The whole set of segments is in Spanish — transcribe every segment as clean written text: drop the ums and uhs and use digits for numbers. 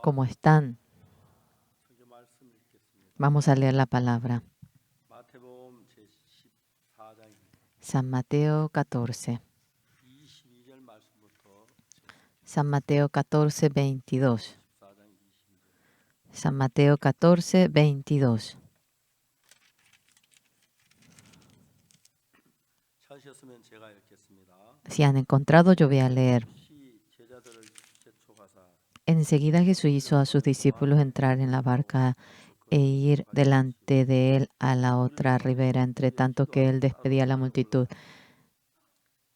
¿Cómo están? Vamos a leer la palabra. San Mateo 14. San Mateo 14, 22. San Mateo 14, 22. Si han encontrado, yo voy a leer. Enseguida Jesús hizo a sus discípulos entrar en la barca e ir delante de él a la otra ribera, entre tanto que él despedía a la multitud.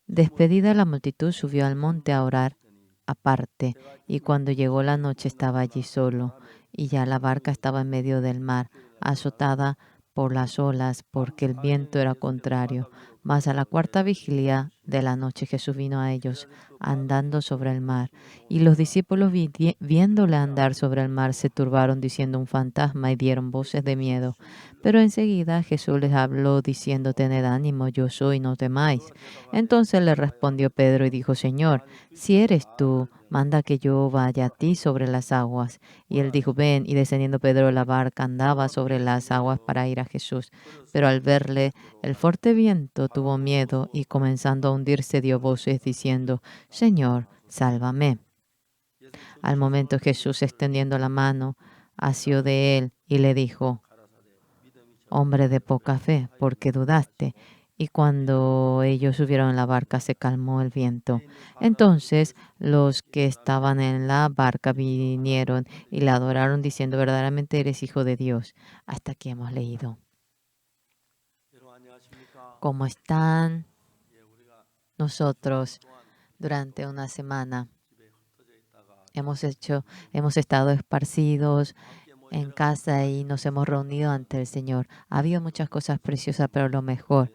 Despedida la multitud, subió al monte a orar aparte, y cuando llegó la noche estaba allí solo, y ya la barca estaba en medio del mar, azotada por las olas, porque el viento era contrario. Mas a la cuarta vigilia de la noche Jesús vino a ellos andando sobre el mar, y los discípulos viéndole andar sobre el mar se turbaron diciendo un fantasma y dieron voces de miedo. Pero enseguida Jesús les habló diciendo: tened ánimo, yo soy, no temáis. Entonces le respondió Pedro y dijo: Señor, si eres tú, manda que yo vaya a ti sobre las aguas. Y él dijo: ven. Y descendiendo Pedro de la barca andaba sobre las aguas para ir a Jesús. Pero al verle el fuerte viento tuvo miedo y comenzando a hundirse dio voces diciendo: Señor, sálvame. Al momento Jesús, extendiendo la mano, asió de él y le dijo: hombre de poca fe, ¿por qué dudaste? Y cuando ellos subieron en la barca se calmó el viento. Entonces los que estaban en la barca vinieron y le adoraron diciendo: verdaderamente eres hijo de Dios. Hasta aquí hemos leído. ¿Cómo están? Nosotros durante una semana hemos estado esparcidos en casa y nos hemos reunido ante el Señor. Ha habido muchas cosas preciosas, pero lo mejor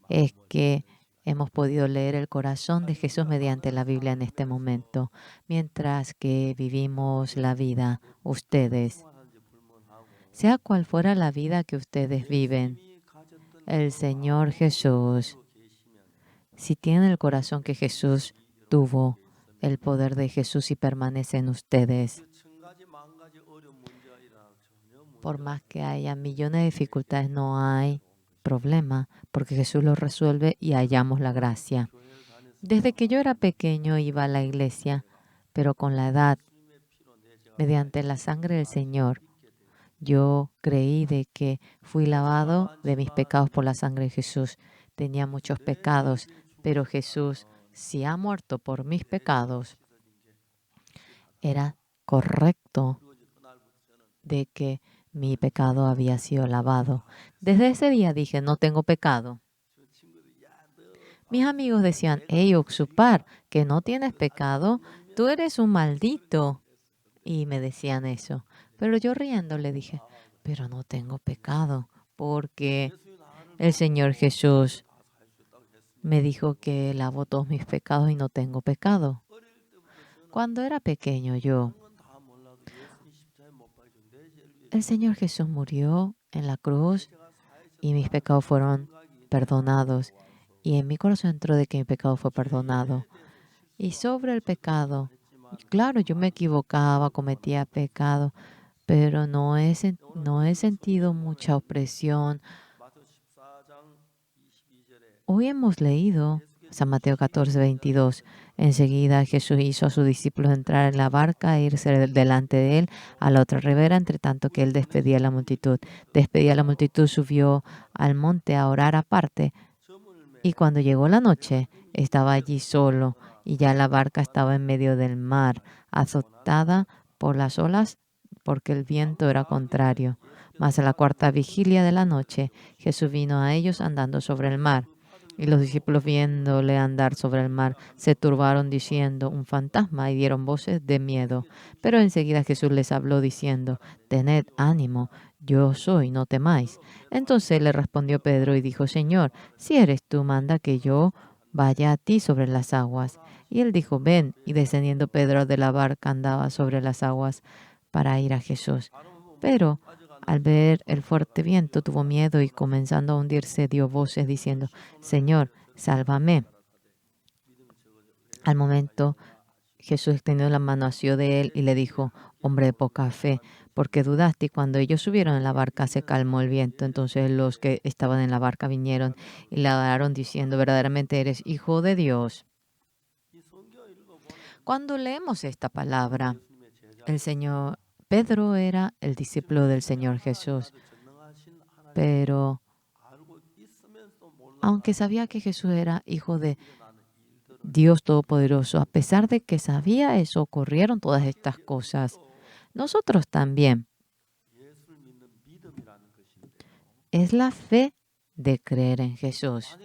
es que hemos podido leer el corazón de Jesús mediante la Biblia en este momento. Mientras que vivimos la vida, ustedes, sea cual fuera la vida que ustedes viven, el Señor Jesús, si tienen el corazón que Jesús tuvo, el poder de Jesús y permanece en ustedes. Por más que haya millones de dificultades, no hay problema, porque Jesús lo resuelve y hallamos la gracia. Desde que yo era pequeño iba a la iglesia, pero con la edad, mediante la sangre del Señor, yo creí de que fui lavado de mis pecados por la sangre de Jesús. Tenía muchos pecados, pero Jesús, si ha muerto por mis pecados, era correcto de que mi pecado había sido lavado. Desde ese día dije: no tengo pecado. Mis amigos decían: hey, Oxupar, que no tienes pecado, tú eres un maldito. Y me decían eso. Pero yo riendo le dije: pero no tengo pecado, porque el Señor Jesús me dijo que lavó todos mis pecados y no tengo pecado. Cuando era pequeño el Señor Jesús murió en la cruz y mis pecados fueron perdonados. Y en mi corazón entró de que mi pecado fue perdonado. Y sobre el pecado, claro, yo me equivocaba, cometía pecado, pero no he sentido mucha opresión. Hoy hemos leído San Mateo 14, 22. Enseguida Jesús hizo a sus discípulos entrar en la barca e irse delante de él a la otra ribera, entre tanto que él despedía a la multitud. Despedía a la multitud, subió al monte a orar aparte. Y cuando llegó la noche, estaba allí solo, y ya la barca estaba en medio del mar, azotada por las olas, porque el viento era contrario. Mas a la cuarta vigilia de la noche, Jesús vino a ellos andando sobre el mar. Y los discípulos, viéndole andar sobre el mar, se turbaron diciendo: un fantasma, y dieron voces de miedo. Pero enseguida Jesús les habló diciendo: tened ánimo, yo soy, no temáis. Entonces le respondió Pedro y dijo: Señor, si eres tú, manda que yo vaya a ti sobre las aguas. Y él dijo: ven. Y descendiendo Pedro de la barca andaba sobre las aguas para ir a Jesús. Pero al ver el fuerte viento tuvo miedo y comenzando a hundirse dio voces diciendo: Señor, sálvame. Al momento Jesús extendió la mano, asió de él y le dijo: hombre de poca fe, ¿por qué dudaste? Y cuando ellos subieron en la barca se calmó el viento. Entonces los que estaban en la barca vinieron y le adoraron diciendo: verdaderamente eres hijo de Dios. Cuando leemos esta palabra, el Señor Pedro era el discípulo del Señor Jesús, pero aunque sabía que Jesús era hijo de Dios Todopoderoso, a pesar de que sabía eso, ocurrieron todas estas cosas. Nosotros también. Es la fe de creer en Jesús.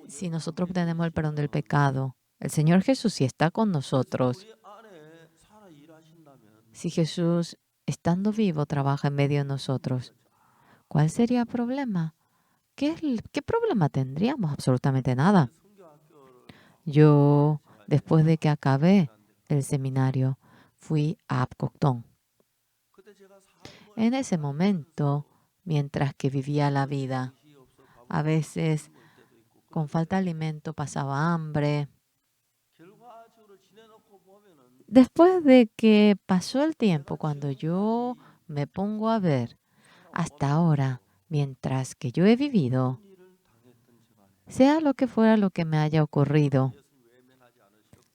Si nosotros tenemos el perdón del pecado, el Señor Jesús sí está con nosotros. Si Jesús, estando vivo, trabaja en medio de nosotros, ¿cuál sería el problema? ¿Qué problema tendríamos? Absolutamente nada. Yo, después de que acabé el seminario, fui a Apcoctón. En ese momento, mientras que vivía la vida, a veces con falta de alimento pasaba hambre. Después de que pasó el tiempo, cuando yo me pongo a ver hasta ahora, mientras que yo he vivido, sea lo que fuera lo que me haya ocurrido,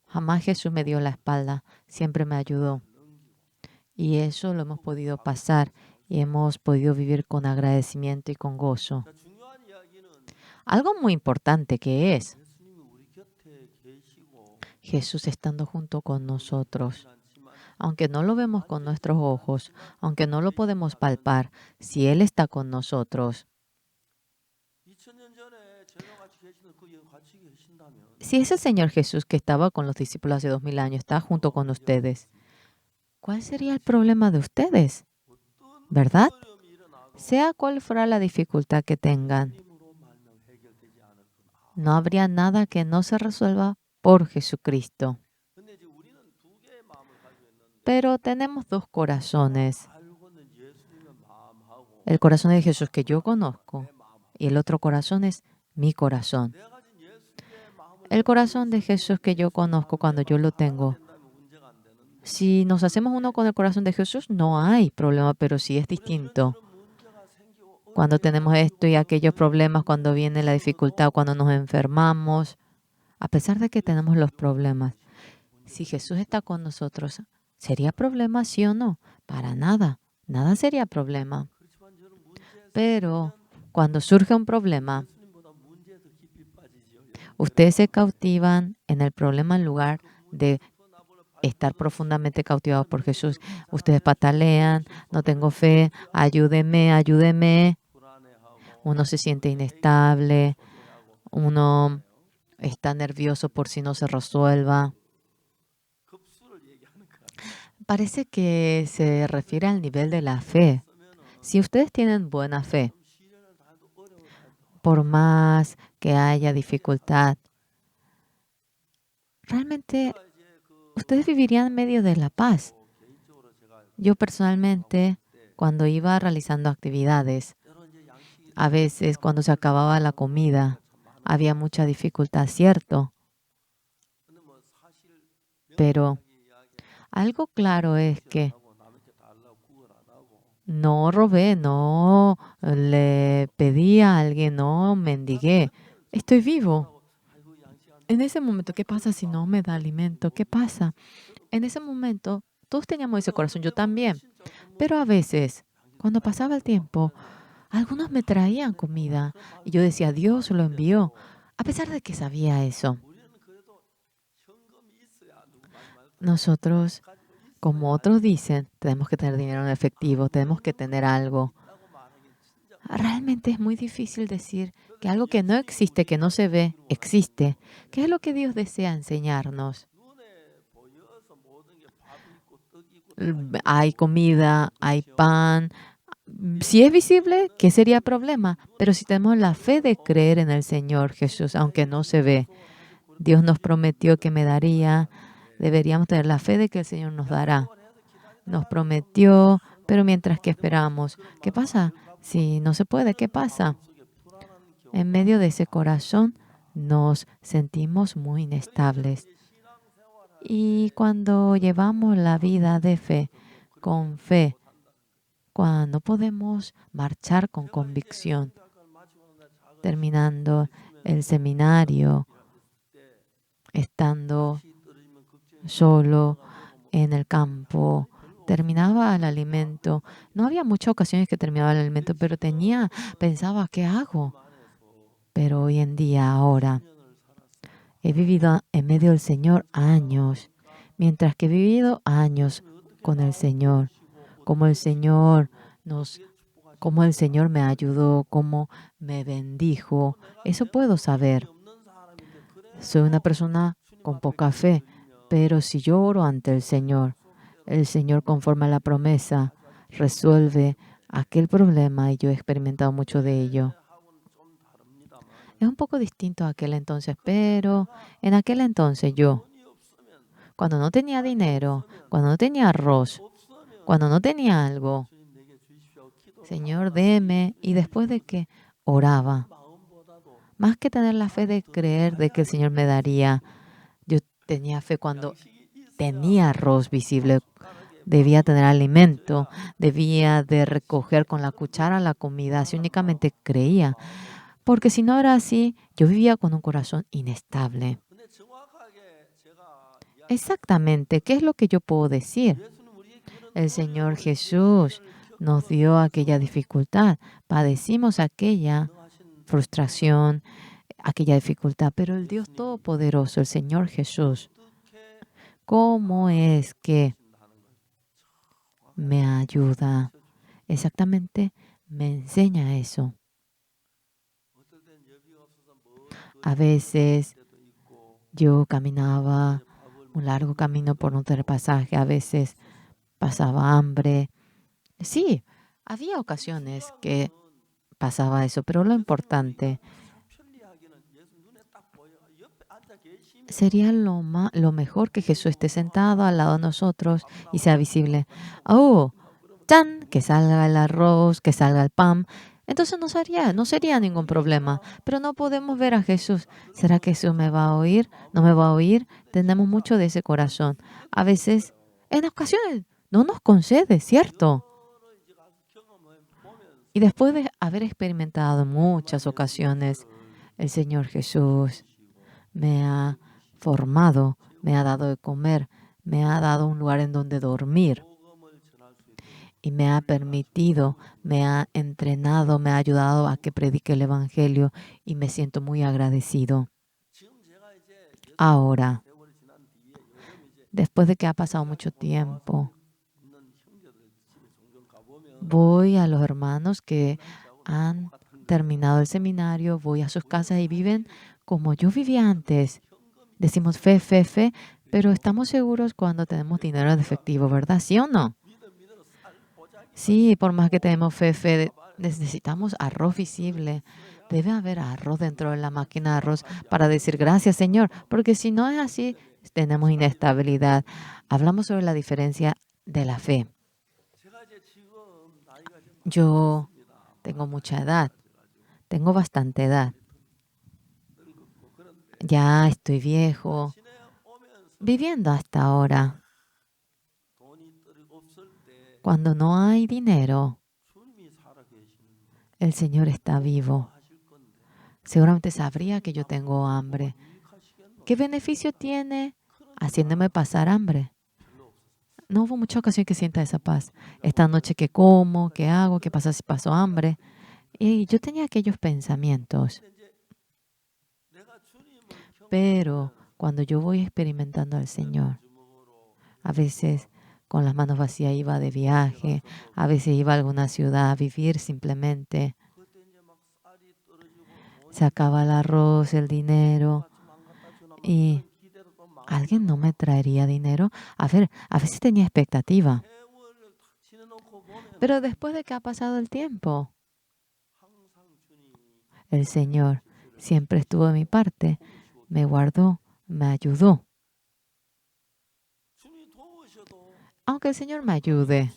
jamás Jesús me dio la espalda, siempre me ayudó. Y eso lo hemos podido pasar y hemos podido vivir con agradecimiento y con gozo. Algo muy importante que es Jesús estando junto con nosotros. Aunque no lo vemos con nuestros ojos, aunque no lo podemos palpar, si Él está con nosotros, si ese Señor Jesús que estaba con los discípulos hace 2000 años está junto con ustedes, ¿cuál sería el problema de ustedes? ¿Verdad? Sea cual fuera la dificultad que tengan, no habría nada que no se resuelva por Jesucristo. Pero tenemos dos corazones. El corazón de Jesús que yo conozco y el otro corazón es mi corazón. El corazón de Jesús que yo conozco cuando yo lo tengo. Si nos hacemos uno con el corazón de Jesús, no hay problema, pero sí es distinto. Cuando tenemos esto y aquellos problemas, cuando viene la dificultad, cuando nos enfermamos, a pesar de que tenemos los problemas, si Jesús está con nosotros, ¿sería problema sí o no? Para nada, nada sería problema. Pero cuando surge un problema, ustedes se cautivan en el problema en lugar de estar profundamente cautivados por Jesús. Ustedes patalean, no tengo fe, ayúdeme, ayúdeme. Uno se siente inestable, uno está nervioso por si no se resuelva. Parece que se refiere al nivel de la fe. Si ustedes tienen buena fe, por más que haya dificultad, realmente ustedes vivirían en medio de la paz. Yo personalmente, cuando iba realizando actividades, a veces cuando se acababa la comida, había mucha dificultad, cierto. Pero algo claro es que no robé, no le pedí a alguien, no mendigué. Estoy vivo. En ese momento, ¿qué pasa si no me da alimento? ¿Qué pasa? En ese momento, todos teníamos ese corazón, yo también. Pero a veces, cuando pasaba el tiempo, algunos me traían comida y yo decía, Dios lo envió, a pesar de que sabía eso. Nosotros, como otros dicen, tenemos que tener dinero en efectivo, tenemos que tener algo. Realmente es muy difícil decir que algo que no existe, que no se ve, existe. ¿Qué es lo que Dios desea enseñarnos? Hay comida, hay pan. Si es visible, ¿qué sería el problema? Pero si tenemos la fe de creer en el Señor Jesús, aunque no se ve, Dios nos prometió que me daría. Deberíamos tener la fe de que el Señor nos dará. Nos prometió, pero mientras que esperamos, ¿qué pasa? Si no se puede, ¿qué pasa? En medio de ese corazón nos sentimos muy inestables. Y cuando llevamos la vida de fe, con fe, cuando podemos marchar con convicción, terminando el seminario, estando solo en el campo, terminaba el alimento. No había muchas ocasiones que terminaba el alimento, pero pensaba, ¿qué hago? Pero hoy en día, ahora, he vivido en medio del Señor años, mientras que he vivido años con el Señor, como el Señor nos, como el Señor me ayudó, como me bendijo. Eso puedo saber. Soy una persona con poca fe, pero si yo oro ante el Señor conforme a la promesa resuelve aquel problema y yo he experimentado mucho de ello. Es un poco distinto a aquel entonces, pero en aquel entonces yo, cuando no tenía dinero, cuando no tenía arroz, cuando no tenía algo, Señor, deme, y después de que oraba, más que tener la fe de creer de que el Señor me daría, yo tenía fe cuando tenía arroz visible, debía tener alimento, debía de recoger con la cuchara la comida, así únicamente creía, porque si no era así, yo vivía con un corazón inestable. Exactamente, ¿qué es lo que yo puedo decir? El Señor Jesús nos dio aquella dificultad, padecimos aquella frustración, aquella dificultad, pero el Dios Todopoderoso, el Señor Jesús, ¿cómo es que me ayuda? Exactamente, me enseña eso. A veces yo caminaba un largo camino por no tener pasaje, a veces pasaba hambre. Sí, había ocasiones que pasaba eso, pero lo importante sería lo mejor que Jesús esté sentado al lado de nosotros y sea visible. Oh, ¡chan! Que salga el arroz, que salga el pan. Entonces no sería ningún problema. Pero no podemos ver a Jesús. ¿Será que Jesús me va a oír? ¿No me va a oír? Tenemos mucho de ese corazón. A veces, en ocasiones, no nos concede, ¿cierto? Y después de haber experimentado en muchas ocasiones, el Señor Jesús me ha formado, me ha dado de comer, me ha dado un lugar en donde dormir y me ha permitido, me ha entrenado, me ha ayudado a que predique el Evangelio y me siento muy agradecido. Ahora, después de que ha pasado mucho tiempo, voy a los hermanos que han terminado el seminario, voy a sus casas y viven como yo vivía antes. Decimos fe, fe, fe, pero estamos seguros cuando tenemos dinero en efectivo, ¿verdad? ¿Sí o no? Sí, por más que tenemos fe, fe, necesitamos arroz visible. Debe haber arroz dentro de la máquina de arroz para decir gracias, Señor, porque si no es así, tenemos inestabilidad. Hablamos sobre la diferencia de la fe. Yo tengo mucha edad, tengo bastante edad. Ya estoy viejo, viviendo hasta ahora. Cuando no hay dinero, el Señor está vivo. Seguramente sabría que yo tengo hambre. ¿Qué beneficio tiene haciéndome pasar hambre? No hubo mucha ocasión que sienta esa paz. Esta noche, ¿qué como? ¿Qué hago? ¿Qué pasa si paso hambre? Y yo tenía aquellos pensamientos. Pero cuando yo voy experimentando al Señor, a veces con las manos vacías iba de viaje, a veces iba a alguna ciudad a vivir simplemente. Sacaba el arroz, el dinero y alguien no me traería dinero. A ver, a veces tenía expectativa. Pero después de que ha pasado el tiempo, el Señor siempre estuvo de mi parte, me guardó, me ayudó. Aunque el Señor me ayude,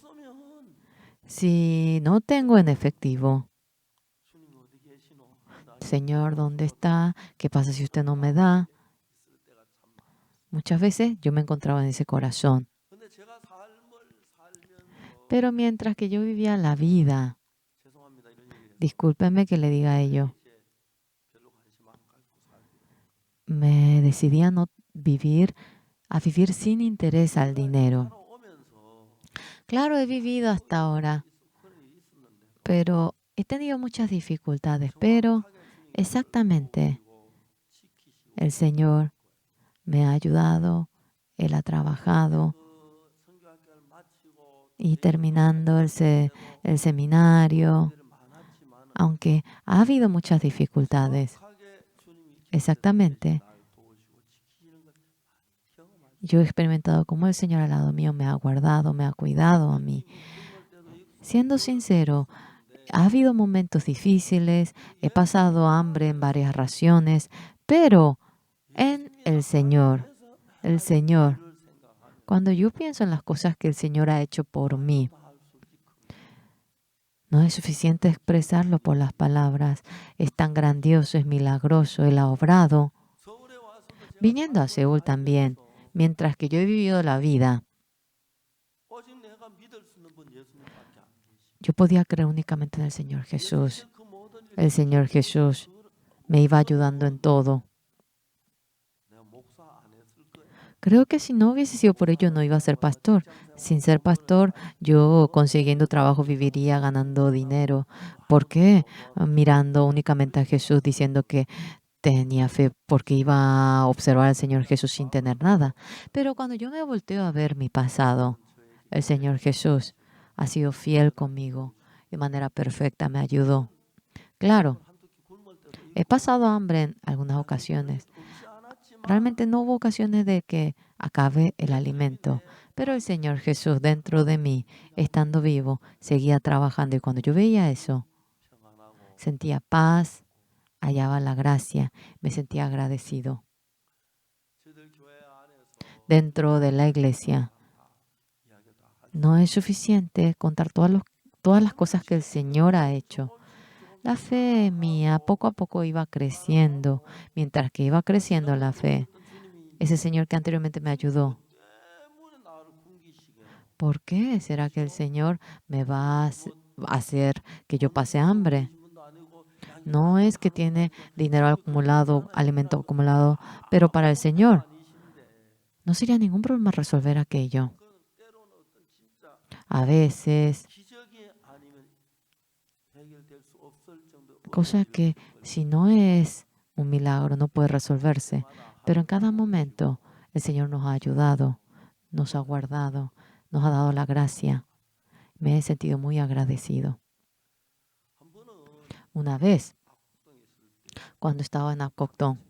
si no tengo en efectivo, Señor, ¿dónde está? ¿Qué pasa si usted no me da? Muchas veces yo me encontraba en ese corazón. Pero mientras que yo vivía la vida, discúlpenme que le diga ello, me decidí a no vivir, a vivir sin interés al dinero. Claro, he vivido hasta ahora, pero he tenido muchas dificultades, pero exactamente el Señor me ha ayudado, Él ha trabajado y terminando el seminario, aunque ha habido muchas dificultades, exactamente, yo he experimentado cómo el Señor al lado mío me ha guardado, me ha cuidado a mí. Siendo sincero, ha habido momentos difíciles, he pasado hambre en varias raciones, pero en el Señor, cuando yo pienso en las cosas que el Señor ha hecho por mí, no es suficiente expresarlo por las palabras. Es tan grandioso, es milagroso, Él ha obrado. Viniendo a Seúl también, mientras que yo he vivido la vida, yo podía creer únicamente en el Señor Jesús. El Señor Jesús me iba ayudando en todo. Creo que si no hubiese sido por ello, no iba a ser pastor. Sin ser pastor, yo consiguiendo trabajo viviría ganando dinero. ¿Por qué? Mirando únicamente a Jesús, diciendo que tenía fe porque iba a observar al Señor Jesús sin tener nada. Pero cuando yo me volteo a ver mi pasado, el Señor Jesús ha sido fiel conmigo. De manera perfecta me ayudó. Claro, he pasado hambre en algunas ocasiones. Realmente no hubo ocasiones de que acabe el alimento, pero el Señor Jesús dentro de mí, estando vivo, seguía trabajando y cuando yo veía eso, sentía paz, hallaba la gracia, me sentía agradecido. Dentro de la iglesia no es suficiente contar todas las cosas que el Señor ha hecho. La fe mía poco a poco iba creciendo, mientras que iba creciendo la fe. Ese Señor que anteriormente me ayudó. ¿Por qué será que el Señor me va a hacer que yo pase hambre? No es que tiene dinero acumulado, alimento acumulado, pero para el Señor no sería ningún problema resolver aquello. A veces, cosa que si no es un milagro no puede resolverse, pero en cada momento el Señor nos ha ayudado, nos ha guardado, nos ha dado la gracia. Me he sentido muy agradecido. Una vez, cuando estaba en Apcoctón,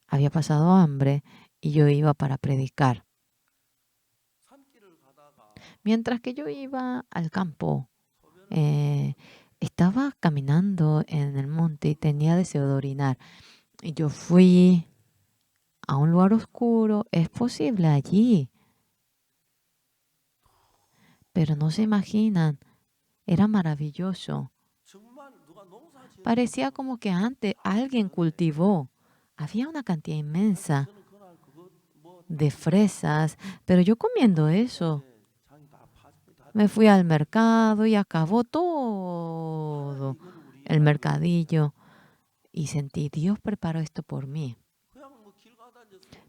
había pasado hambre y yo iba para predicar. Mientras que yo iba al campo, estaba caminando en el monte y tenía deseo de orinar. Y yo fui a un lugar oscuro. Es posible allí, pero no se imaginan. Era maravilloso. Parecía como que antes alguien cultivó. Había una cantidad inmensa de fresas, pero yo comiendo eso, me fui al mercado y acabó todo el mercadillo y sentí, Dios preparó esto por mí.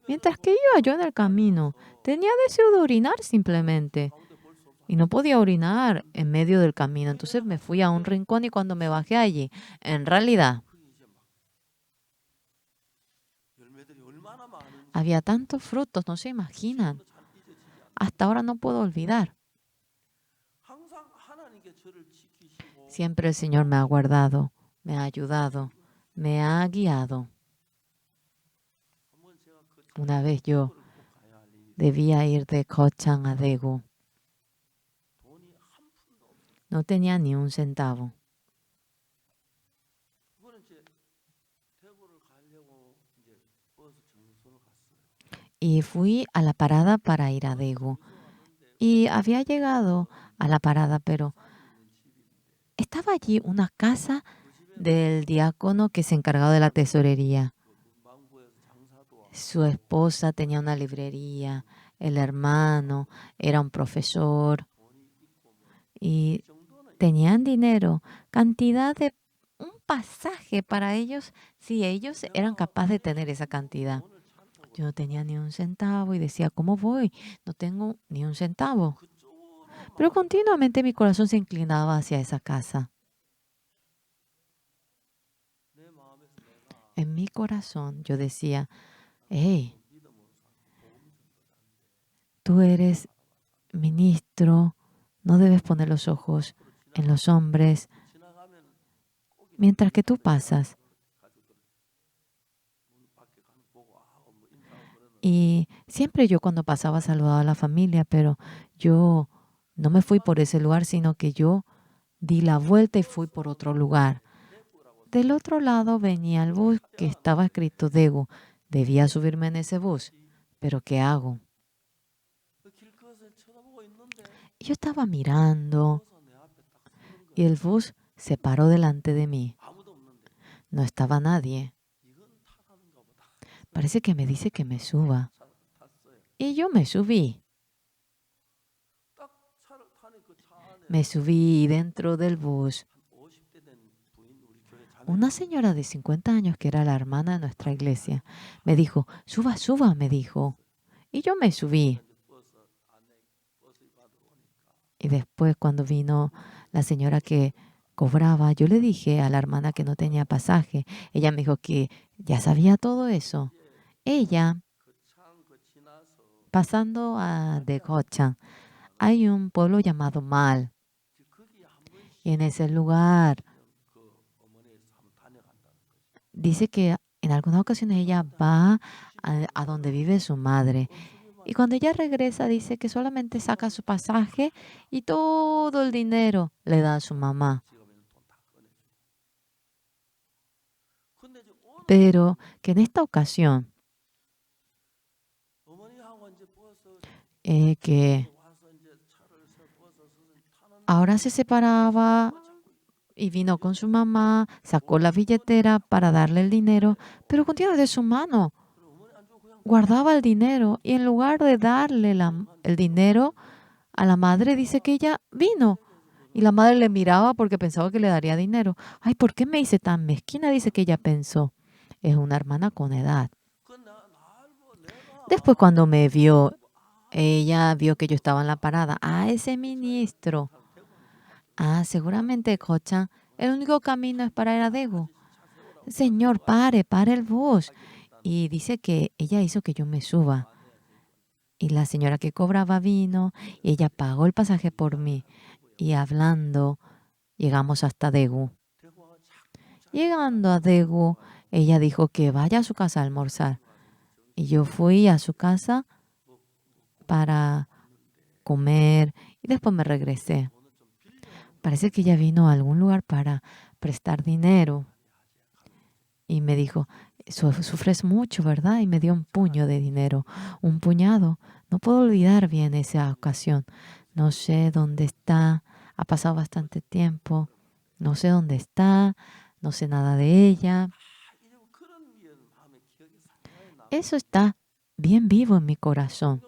Mientras que iba yo en el camino, tenía deseo de orinar simplemente y no podía orinar en medio del camino. Entonces me fui a un rincón y cuando me bajé allí, en realidad, había tantos frutos, no se imaginan. Hasta ahora no puedo olvidar. Siempre el Señor me ha guardado, me ha ayudado, me ha guiado. Una vez yo debía ir de Kochang a Daegu. No tenía ni un centavo. Y fui a la parada para ir a Daegu. Y había llegado a la parada, pero estaba allí una casa del diácono que se encargaba de la tesorería. Su esposa tenía una librería, el hermano era un profesor y tenían dinero, cantidad de un pasaje para ellos, si ellos eran capaces de tener esa cantidad. Yo no tenía ni un centavo y decía, ¿cómo voy? No tengo ni un centavo. Pero continuamente mi corazón se inclinaba hacia esa casa. En mi corazón yo decía, hey, tú eres ministro, no debes poner los ojos en los hombres, mientras que tú pasas. Y siempre yo cuando pasaba saludaba a la familia, pero yo no me fui por ese lugar, sino que yo di la vuelta y fui por otro lugar. Del otro lado venía el bus que estaba escrito Daegu. Debía subirme en ese bus, pero ¿qué hago? Yo estaba mirando y el bus se paró delante de mí. No estaba nadie. Parece que me dice que me suba. Y yo me subí. Me subí dentro del bus. Una señora de 50 años, que era la hermana de nuestra iglesia, me dijo, suba, suba, me dijo. Y yo me subí. Y después cuando vino la señora que cobraba, yo le dije a la hermana que no tenía pasaje. Ella me dijo que ya sabía todo eso. Ella, pasando a de Gochang, hay un pueblo llamado Mal. Y en ese lugar dice que en algunas ocasiones ella va a donde vive su madre. Y cuando ella regresa, dice que solamente saca su pasaje y todo el dinero le da a su mamá. Pero que en esta ocasión, que ahora se separaba y vino con su mamá, sacó la billetera para darle el dinero, pero continuamente de su mano guardaba el dinero y en lugar de darle el dinero a la madre, dice que ella vino. Y la madre le miraba porque pensaba que le daría dinero. Ay, ¿por qué me hice tan mezquina? Dice que ella pensó. Es una hermana con edad. Después cuando me vio, ella vio que yo estaba en la parada. Ah, ese ministro. Ah, seguramente, Cocha, el único camino es para ir a Daegu. Señor, pare el bus. Y dice que ella hizo que yo me suba. Y la señora que cobraba vino y ella pagó el pasaje por mí. Y hablando, llegamos hasta Daegu. Llegando a Daegu, ella dijo que vaya a su casa a almorzar. Y yo fui a su casa para comer y después me regresé. Parece que ella vino a algún lugar para prestar dinero. Y me dijo, Sufres mucho, ¿verdad?" Y me dio un puño de dinero, un puñado. No puedo olvidar bien esa ocasión. No sé dónde está. Ha pasado bastante tiempo. No sé dónde está. No sé nada de ella. Eso está bien vivo en mi corazón.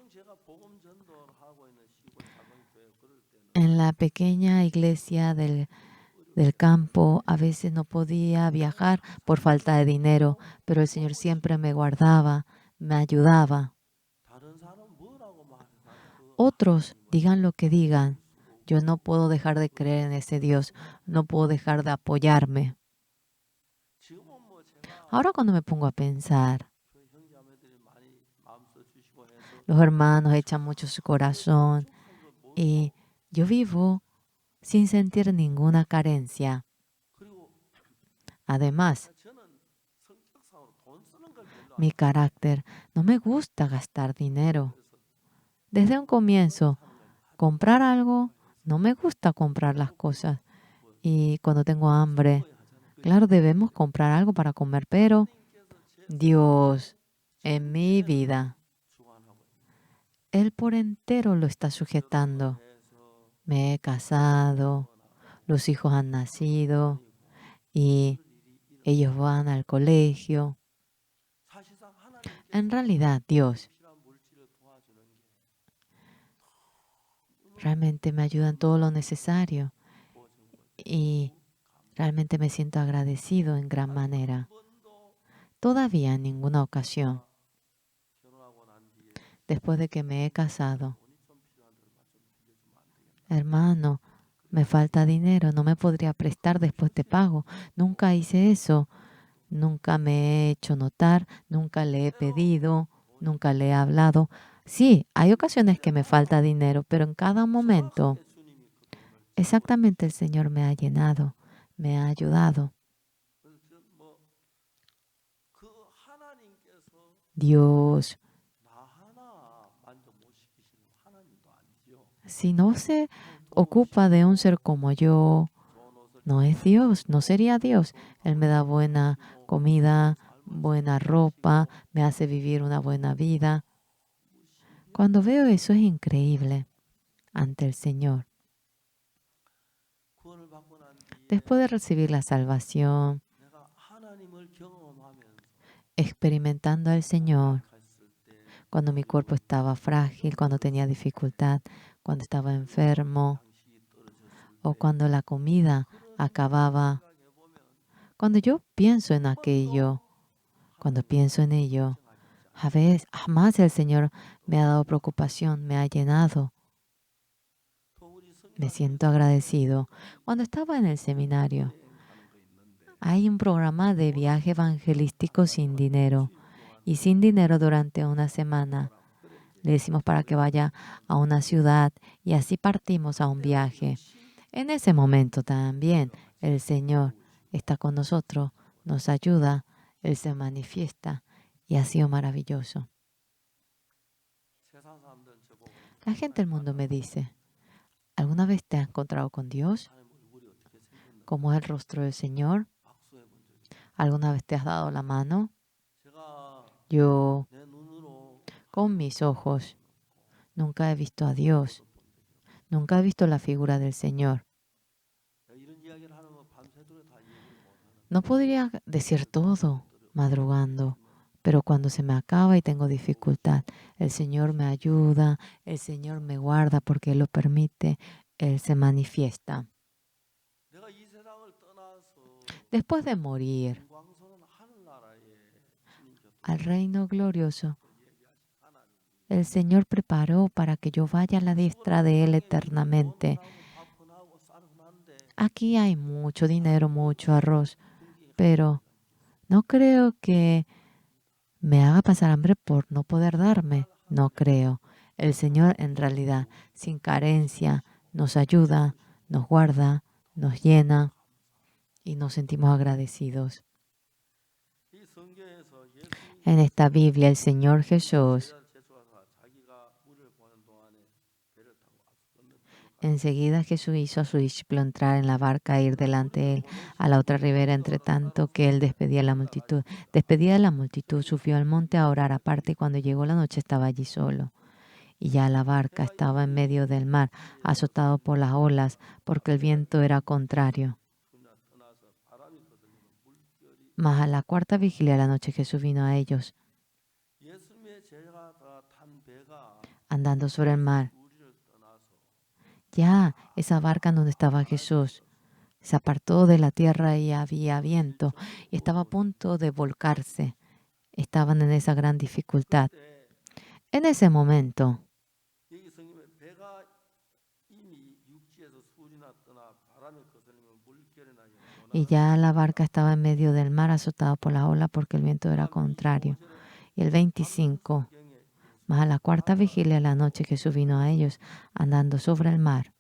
En la pequeña iglesia del campo a veces no podía viajar por falta de dinero, pero el Señor siempre me guardaba, me ayudaba. Otros digan lo que digan, yo no puedo dejar de creer en ese Dios, no puedo dejar de apoyarme. Ahora cuando me pongo a pensar, los hermanos echan mucho su corazón y yo vivo sin sentir ninguna carencia. Además, mi carácter no me gusta gastar dinero. Desde un comienzo, comprar algo, no me gusta comprar las cosas. Y cuando tengo hambre, claro, debemos comprar algo para comer, pero Dios en mi vida, Él por entero lo está sujetando. Me he casado, los hijos han nacido y ellos van al colegio. En realidad, Dios realmente me ayuda en todo lo necesario y realmente me siento agradecido en gran manera. Todavía en ninguna ocasión, después de que me he casado, hermano, me falta dinero, no me podría prestar, después te pago. Nunca hice eso, nunca me he hecho notar, nunca le he pedido, nunca le he hablado. Sí, hay ocasiones que me falta dinero, pero en cada momento exactamente el Señor me ha llenado, me ha ayudado. Dios, si no se ocupa de un ser como yo, no es Dios, no sería Dios. Él me da buena comida, buena ropa, me hace vivir una buena vida. Cuando veo eso es increíble ante el Señor. Después de recibir la salvación, experimentando al Señor, cuando mi cuerpo estaba frágil, cuando tenía dificultad, cuando estaba enfermo o cuando la comida acababa, cuando yo pienso en aquello, cuando pienso en ello, jamás el Señor me ha dado preocupación, me ha llenado. Me siento agradecido. Cuando estaba en el seminario, hay un programa de viaje evangelístico sin dinero. Y sin dinero durante una semana. Le decimos para que vaya a una ciudad y así partimos a un viaje. En ese momento también el Señor está con nosotros, nos ayuda, Él se manifiesta y ha sido maravilloso. La gente del mundo me dice, ¿alguna vez te has encontrado con Dios? ¿Cómo es el rostro del Señor? ¿Alguna vez te has dado la mano? Yo, con mis ojos, nunca he visto a Dios, nunca he visto la figura del Señor. No podría decir todo madrugando, pero cuando se me acaba y tengo dificultad, el Señor me ayuda, el Señor me guarda porque Él lo permite, Él se manifiesta. Después de morir al reino glorioso, el Señor preparó para que yo vaya a la diestra de Él eternamente. Aquí hay mucho dinero, mucho arroz, pero no creo que me haga pasar hambre por no poder darme. No creo. El Señor en realidad, sin carencia, nos ayuda, nos guarda, nos llena y nos sentimos agradecidos. En esta Biblia, el Señor Jesús enseguida Jesús hizo a su discípulo entrar en la barca e ir delante de él a la otra ribera, entre tanto que él despedía a la multitud. Despedida de la multitud, subió al monte a orar aparte y cuando llegó la noche estaba allí solo. Y ya la barca estaba en medio del mar, azotado por las olas, porque el viento era contrario. Mas a la cuarta vigilia de la noche Jesús vino a ellos, andando sobre el mar. Ya esa barca donde estaba Jesús se apartó de la tierra y había viento y estaba a punto de volcarse. Estaban en esa gran dificultad. En ese momento, y ya la barca estaba en medio del mar azotada por la ola porque el viento era contrario. Y el 25, más a la cuarta vigilia de la noche Jesús vino a ellos andando sobre el mar.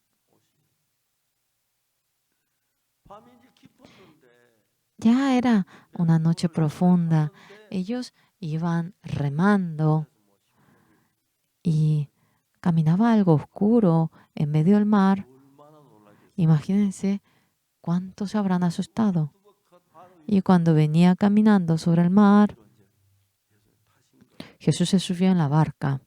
Ya era una noche profunda. Ellos iban remando y caminaba algo oscuro en medio del mar. Imagínense cuántos se habrán asustado. Y cuando venía caminando sobre el mar, Jesús se subió en la barca.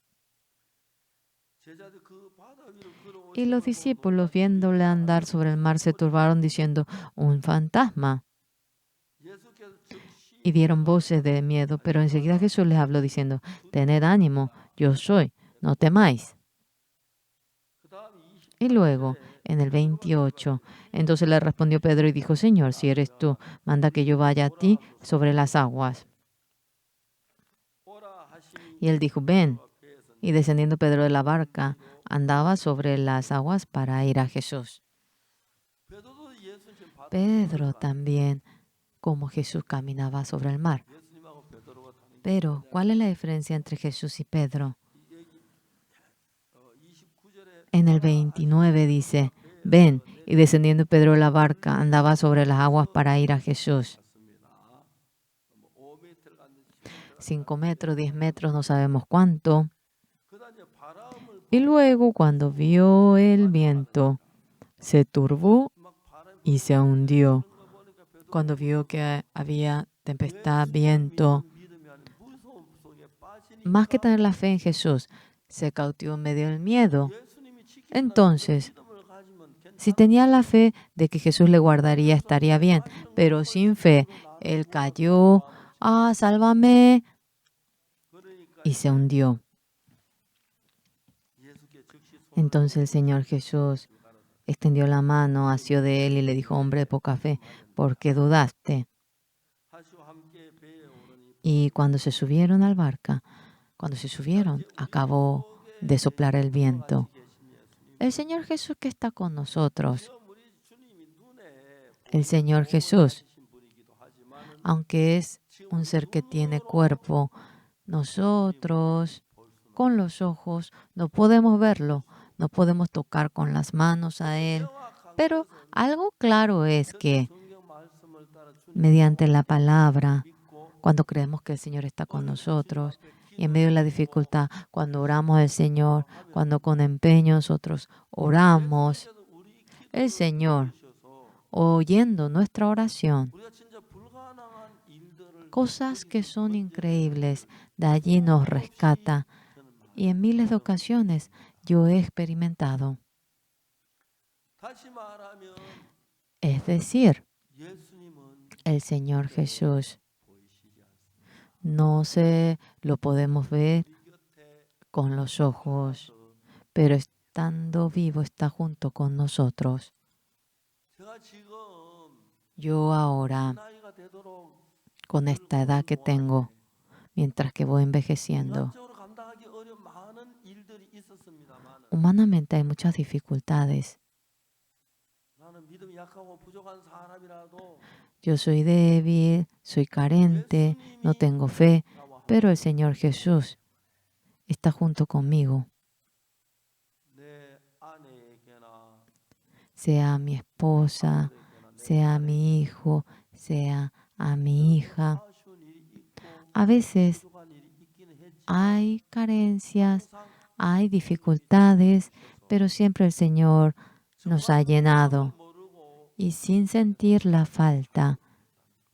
Y los discípulos, viéndole andar sobre el mar, se turbaron diciendo, un fantasma. y dieron voces de miedo, pero enseguida Jesús les habló diciendo, tened ánimo, yo soy, no temáis. Y luego, en el 28, entonces le respondió Pedro y dijo, Señor, si eres tú, manda que yo vaya a ti sobre las aguas. Y él dijo, ven. Y descendiendo Pedro de la barca, andaba sobre las aguas para ir a Jesús. Pedro también, como Jesús caminaba sobre el mar. Pero, ¿cuál es la diferencia entre Jesús y Pedro? En el 29 dice, ven, y descendiendo Pedro de la barca, andaba sobre las aguas para ir a Jesús. 5 metros, 10 metros, no sabemos cuánto. Y luego, cuando vio el viento, se turbó y se hundió. Cuando vio que había tempestad, viento, más que tener la fe en Jesús, se cautivó en medio del miedo. Entonces, si tenía la fe de que Jesús le guardaría, estaría bien, pero sin fe, él cayó, sálvame, y se hundió. Entonces el Señor Jesús extendió la mano, asió de él y le dijo, hombre de poca fe, ¿por qué dudaste? Y cuando se subieron al barca, acabó de soplar el viento. El Señor Jesús que está con nosotros, el Señor Jesús, aunque es un ser que tiene cuerpo, nosotros con los ojos no podemos verlo, no podemos tocar con las manos a Él, pero algo claro es que mediante la palabra, cuando creemos que el Señor está con nosotros y en medio de la dificultad, cuando oramos al Señor, cuando con empeño nosotros oramos, el Señor, oyendo nuestra oración, cosas que son increíbles, de allí nos rescata. Y en miles de ocasiones yo he experimentado. Es decir, el Señor Jesús no se lo podemos ver con los ojos, pero estando vivo está junto con nosotros. Yo ahora, con esta edad que tengo, mientras que voy envejeciendo, humanamente hay muchas dificultades. Yo soy débil, soy carente, no tengo fe, pero el Señor Jesús está junto conmigo. Sea mi esposa, sea mi hijo, sea a mi hija. A veces hay carencias, hay dificultades, pero siempre el Señor nos ha llenado y sin sentir la falta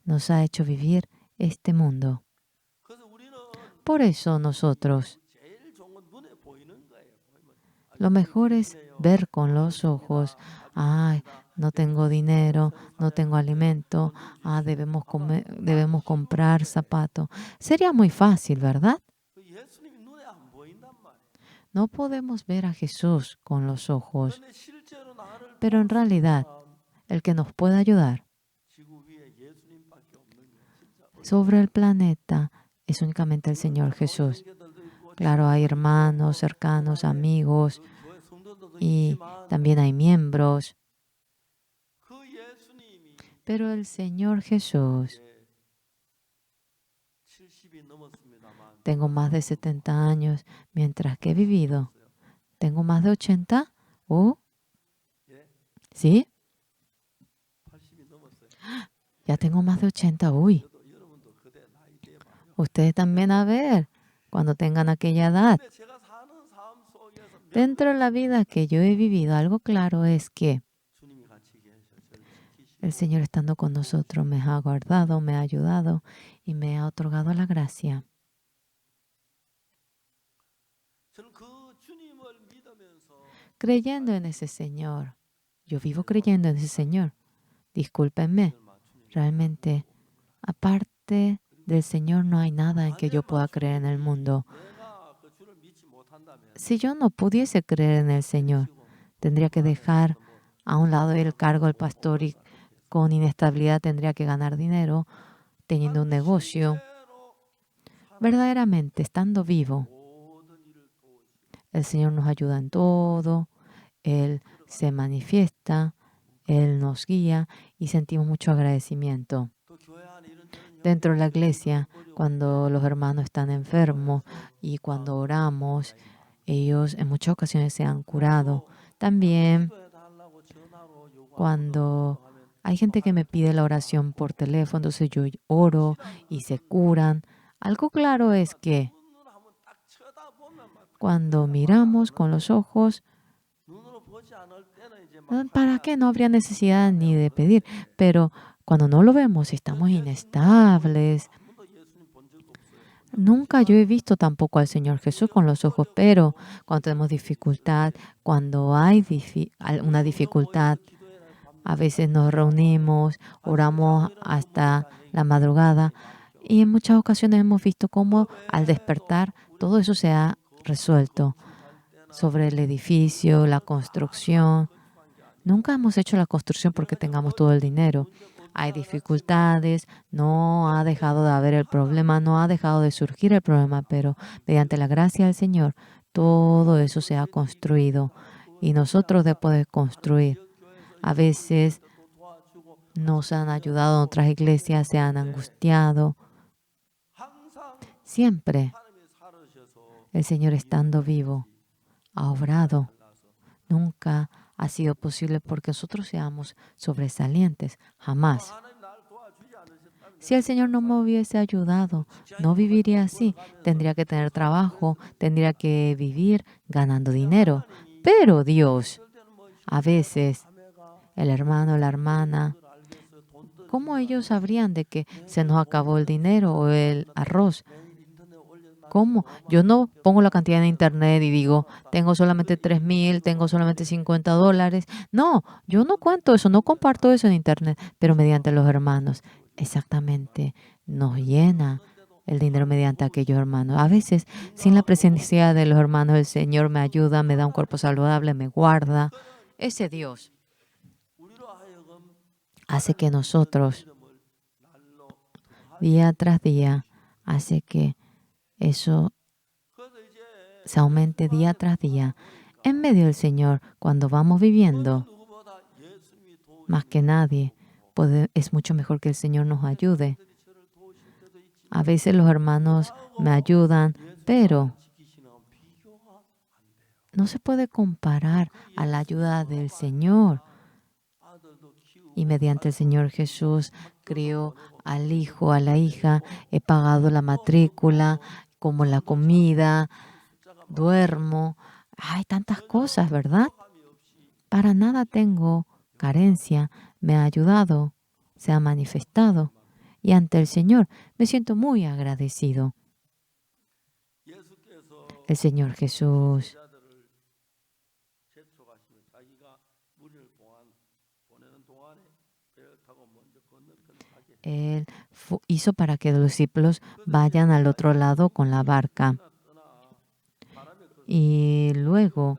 nos ha hecho vivir este mundo. Por eso nosotros, lo mejor es ver con los ojos, ay, no tengo dinero, no tengo alimento, debemos comprar zapatos. Sería muy fácil, ¿verdad? No podemos ver a Jesús con los ojos, pero en realidad el que nos puede ayudar sobre el planeta es únicamente el Señor Jesús. Claro, hay hermanos, cercanos, amigos y también hay miembros. Pero el Señor Jesús, tengo más de 70 años, mientras que he vivido. ¿Tengo más de 80? ¿Sí? Ya tengo más de 80. Uy. Ustedes también a ver, cuando tengan aquella edad. Dentro de la vida que yo he vivido, algo claro es que el Señor estando con nosotros me ha guardado, me ha ayudado y me ha otorgado la gracia. Creyendo en ese Señor, yo vivo creyendo en ese Señor. Discúlpenme, realmente, aparte aparte del Señor no hay nada en que yo pueda creer en el mundo. Si yo no pudiese creer en el Señor, tendría que dejar a un lado el cargo del pastor y con inestabilidad tendría que ganar dinero teniendo un negocio. Verdaderamente, estando vivo, el Señor nos ayuda en todo, Él se manifiesta, Él nos guía y sentimos mucho agradecimiento. Dentro de la iglesia, cuando los hermanos están enfermos y cuando oramos, ellos en muchas ocasiones se han curado. También cuando hay gente que me pide la oración por teléfono, entonces yo oro y se curan. Algo claro es que cuando miramos con los ojos, ¿para qué? No habría necesidad ni de pedir, pero cuando no lo vemos, estamos inestables. Nunca yo he visto tampoco al Señor Jesús con los ojos, pero cuando tenemos dificultad, cuando hay una dificultad, a veces nos reunimos, oramos hasta la madrugada y en muchas ocasiones hemos visto cómo al despertar todo eso se ha resuelto sobre el edificio, la construcción. Nunca hemos hecho la construcción porque tengamos todo el dinero. Hay dificultades, no ha dejado de haber el problema, no ha dejado de surgir el problema, pero mediante la gracia del Señor, todo eso se ha construido y nosotros después de construir, a veces nos han ayudado en otras iglesias, se han angustiado. Siempre el Señor estando vivo ha obrado. Nunca ha sido posible porque nosotros seamos sobresalientes, jamás. Si el Señor no me hubiese ayudado, no viviría así. Tendría que tener trabajo, tendría que vivir ganando dinero. Pero Dios, a veces, el hermano, la hermana, ¿cómo ellos sabrían de que se nos acabó el dinero o el arroz? ¿Cómo? Yo no pongo la cantidad en internet y digo, tengo solamente 3,000, tengo solamente $50. No, yo no cuento eso, no comparto eso en internet, pero mediante los hermanos, exactamente, nos llena el dinero mediante aquellos hermanos. A veces, sin la presencia de los hermanos, el Señor me ayuda, me da un cuerpo saludable, me guarda. Ese Dios hace que nosotros, día tras día, hace que eso se aumente día tras día. En medio del Señor, cuando vamos viviendo, más que nadie, es mucho mejor que el Señor nos ayude. A veces los hermanos me ayudan, pero no se puede comparar a la ayuda del Señor. Y mediante el Señor Jesús crió al hijo, a la hija, he pagado la matrícula, como la comida, duermo. Hay tantas cosas, ¿verdad? Para nada tengo carencia. Me ha ayudado, se ha manifestado. Y ante el Señor me siento muy agradecido. El Señor Jesús, Él hizo para que los discípulos vayan al otro lado con la barca. Y luego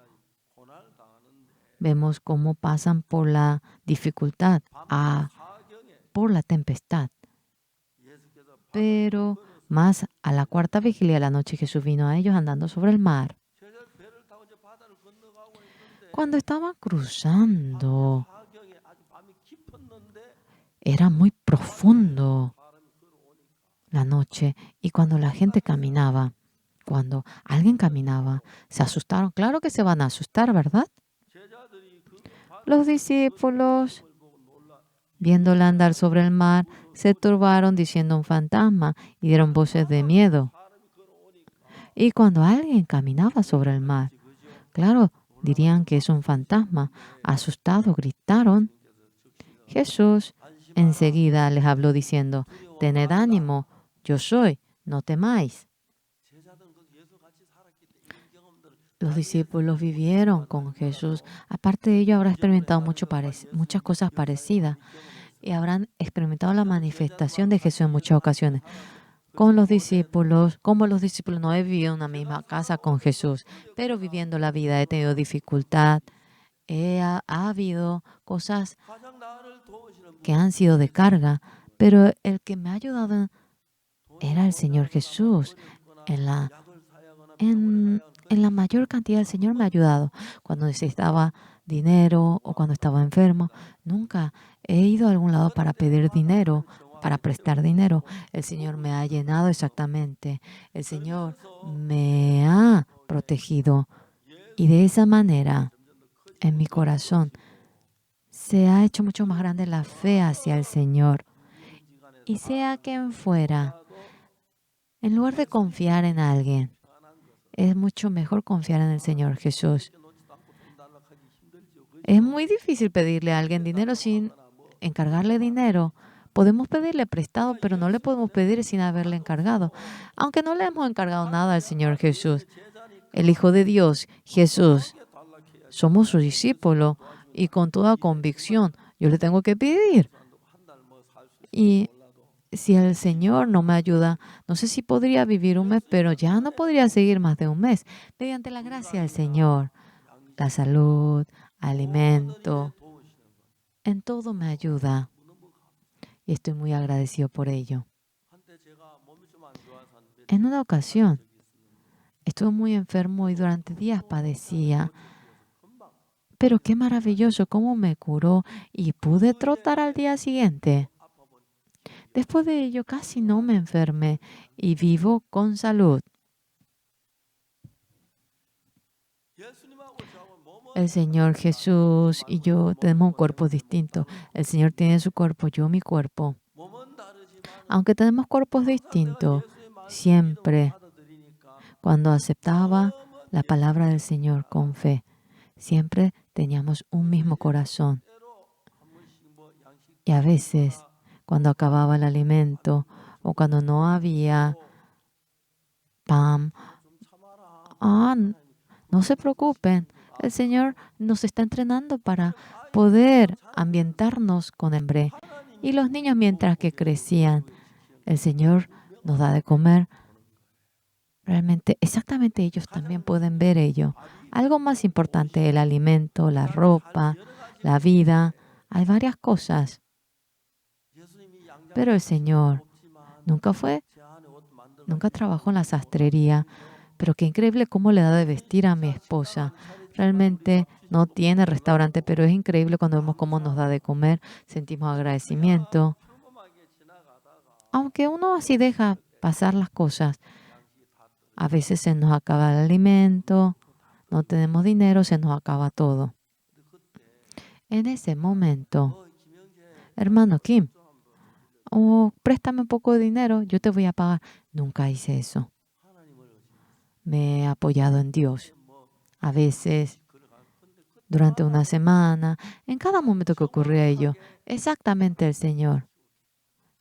vemos cómo pasan por la dificultad, por la tempestad. Pero más a la cuarta vigilia de la noche Jesús vino a ellos andando sobre el mar. Cuando estaban cruzando, era muy profundo la noche y cuando la gente caminaba, cuando alguien caminaba, se asustaron. Claro que se van a asustar, ¿verdad? Los discípulos, viéndola andar sobre el mar, se turbaron diciendo un fantasma y dieron voces de miedo. Y cuando alguien caminaba sobre el mar, claro, dirían que es un fantasma. Asustados, gritaron. Jesús enseguida les habló diciendo, tened ánimo, yo soy, no temáis. Los discípulos vivieron con Jesús. Aparte de ello, habrá experimentado muchas cosas parecidas. y habrán experimentado la manifestación de Jesús en muchas ocasiones. Con los discípulos, como los discípulos no he vivido en una misma casa con Jesús, pero viviendo la vida he tenido dificultad. Ha habido cosas que han sido de carga, pero el que me ha ayudado era el Señor Jesús. En la, en la mayor cantidad el Señor me ha ayudado. Cuando necesitaba dinero o cuando estaba enfermo, nunca he ido a algún lado para pedir dinero, para prestar dinero. El Señor me ha llenado exactamente. El Señor me ha protegido. Y de esa manera, en mi corazón, se ha hecho mucho más grande la fe hacia el Señor. Y sea quien fuera, en lugar de confiar en alguien, es mucho mejor confiar en el Señor Jesús. Es muy difícil pedirle a alguien dinero sin encargarle dinero. Podemos pedirle prestado, pero no le podemos pedir sin haberle encargado. Aunque no le hemos encargado nada al Señor Jesús, el Hijo de Dios, Jesús, somos su discípulo y con toda convicción yo le tengo que pedir. Y si el Señor no me ayuda, no sé si podría vivir un mes, pero ya no podría seguir más de un mes. Mediante la gracia del Señor, la salud, alimento, en todo me ayuda y estoy muy agradecido por ello. En una ocasión, estuve muy enfermo y durante días padecía, pero qué maravilloso cómo me curó y pude trotar al día siguiente. Después de ello casi no me enfermé y vivo con salud. El Señor Jesús y yo tenemos un cuerpo distinto. El Señor tiene su cuerpo, yo mi cuerpo. Aunque tenemos cuerpos distintos, siempre cuando aceptaba la palabra del Señor con fe, siempre teníamos un mismo corazón. Y a veces, cuando acababa el alimento o cuando no había pan, ah, no se preocupen, el Señor nos está entrenando para poder ambientarnos con hambre. Y los niños, mientras que crecían, el Señor nos da de comer. Realmente, exactamente ellos también pueden ver ello. Algo más importante, el alimento, la ropa, la vida. Hay varias cosas. Pero el Señor nunca nunca trabajó en la sastrería. Pero qué increíble cómo le da de vestir a mi esposa. Realmente no tiene restaurante, pero es increíble cuando vemos cómo nos da de comer. Sentimos agradecimiento. Aunque uno así deja pasar las cosas, a veces se nos acaba el alimento, no tenemos dinero, se nos acaba todo. En ese momento, hermano Kim, préstame un poco de dinero, yo te voy a pagar. Nunca hice eso. Me he apoyado en Dios. A veces, durante una semana, en cada momento que ocurría ello, exactamente el Señor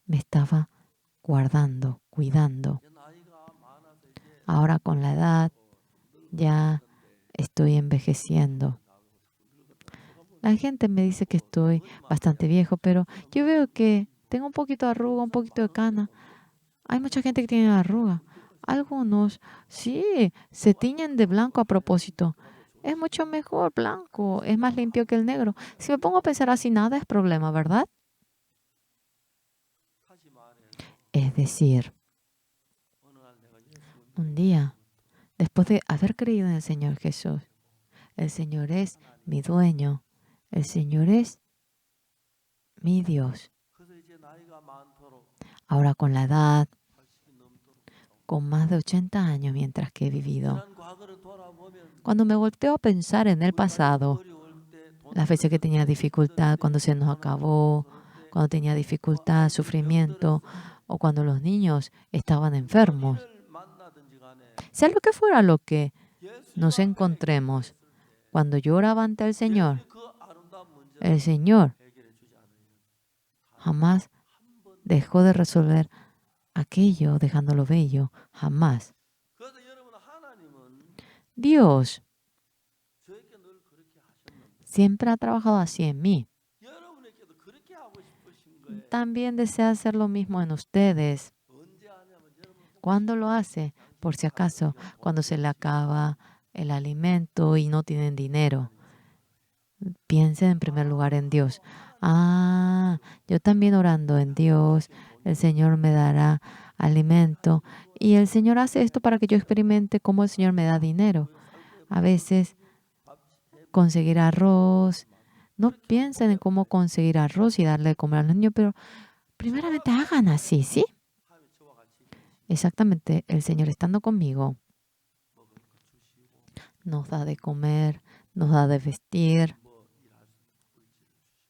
me estaba guardando, cuidando. Ahora con la edad ya estoy envejeciendo. La gente me dice que estoy bastante viejo, pero yo veo que tengo un poquito de arruga, un poquito de cana. Hay mucha gente que tiene arruga. Algunos, sí, se tiñen de blanco a propósito. Es mucho mejor blanco, es más limpio que el negro. Si me pongo a pensar así, nada es problema, ¿verdad? Es decir, un día, después de haber creído en el Señor Jesús, el Señor es mi dueño, el Señor es mi Dios. Ahora con la edad, con más de 80 años mientras que he vivido, cuando me volteo a pensar en el pasado, las veces que tenía dificultad, cuando se nos acabó, cuando tenía dificultad, sufrimiento, o cuando los niños estaban enfermos, sea lo que fuera lo que nos encontremos, cuando yo oraba ante el Señor jamás dejó de resolver aquello dejándolo bello, jamás. Dios siempre ha trabajado así en mí. también desea hacer lo mismo en ustedes. ¿Cuándo lo hace? Por si acaso, cuando se le acaba el alimento y no tienen dinero. Piensen en primer lugar en Dios. Ah, yo también orando en Dios, el Señor me dará alimento. Y el Señor hace esto para que yo experimente cómo el Señor me da dinero. A veces conseguir arroz. No piensen en cómo conseguir arroz y darle de comer a los niños, pero primeramente hagan así, ¿sí? Exactamente, el Señor estando conmigo nos da de comer, nos da de vestir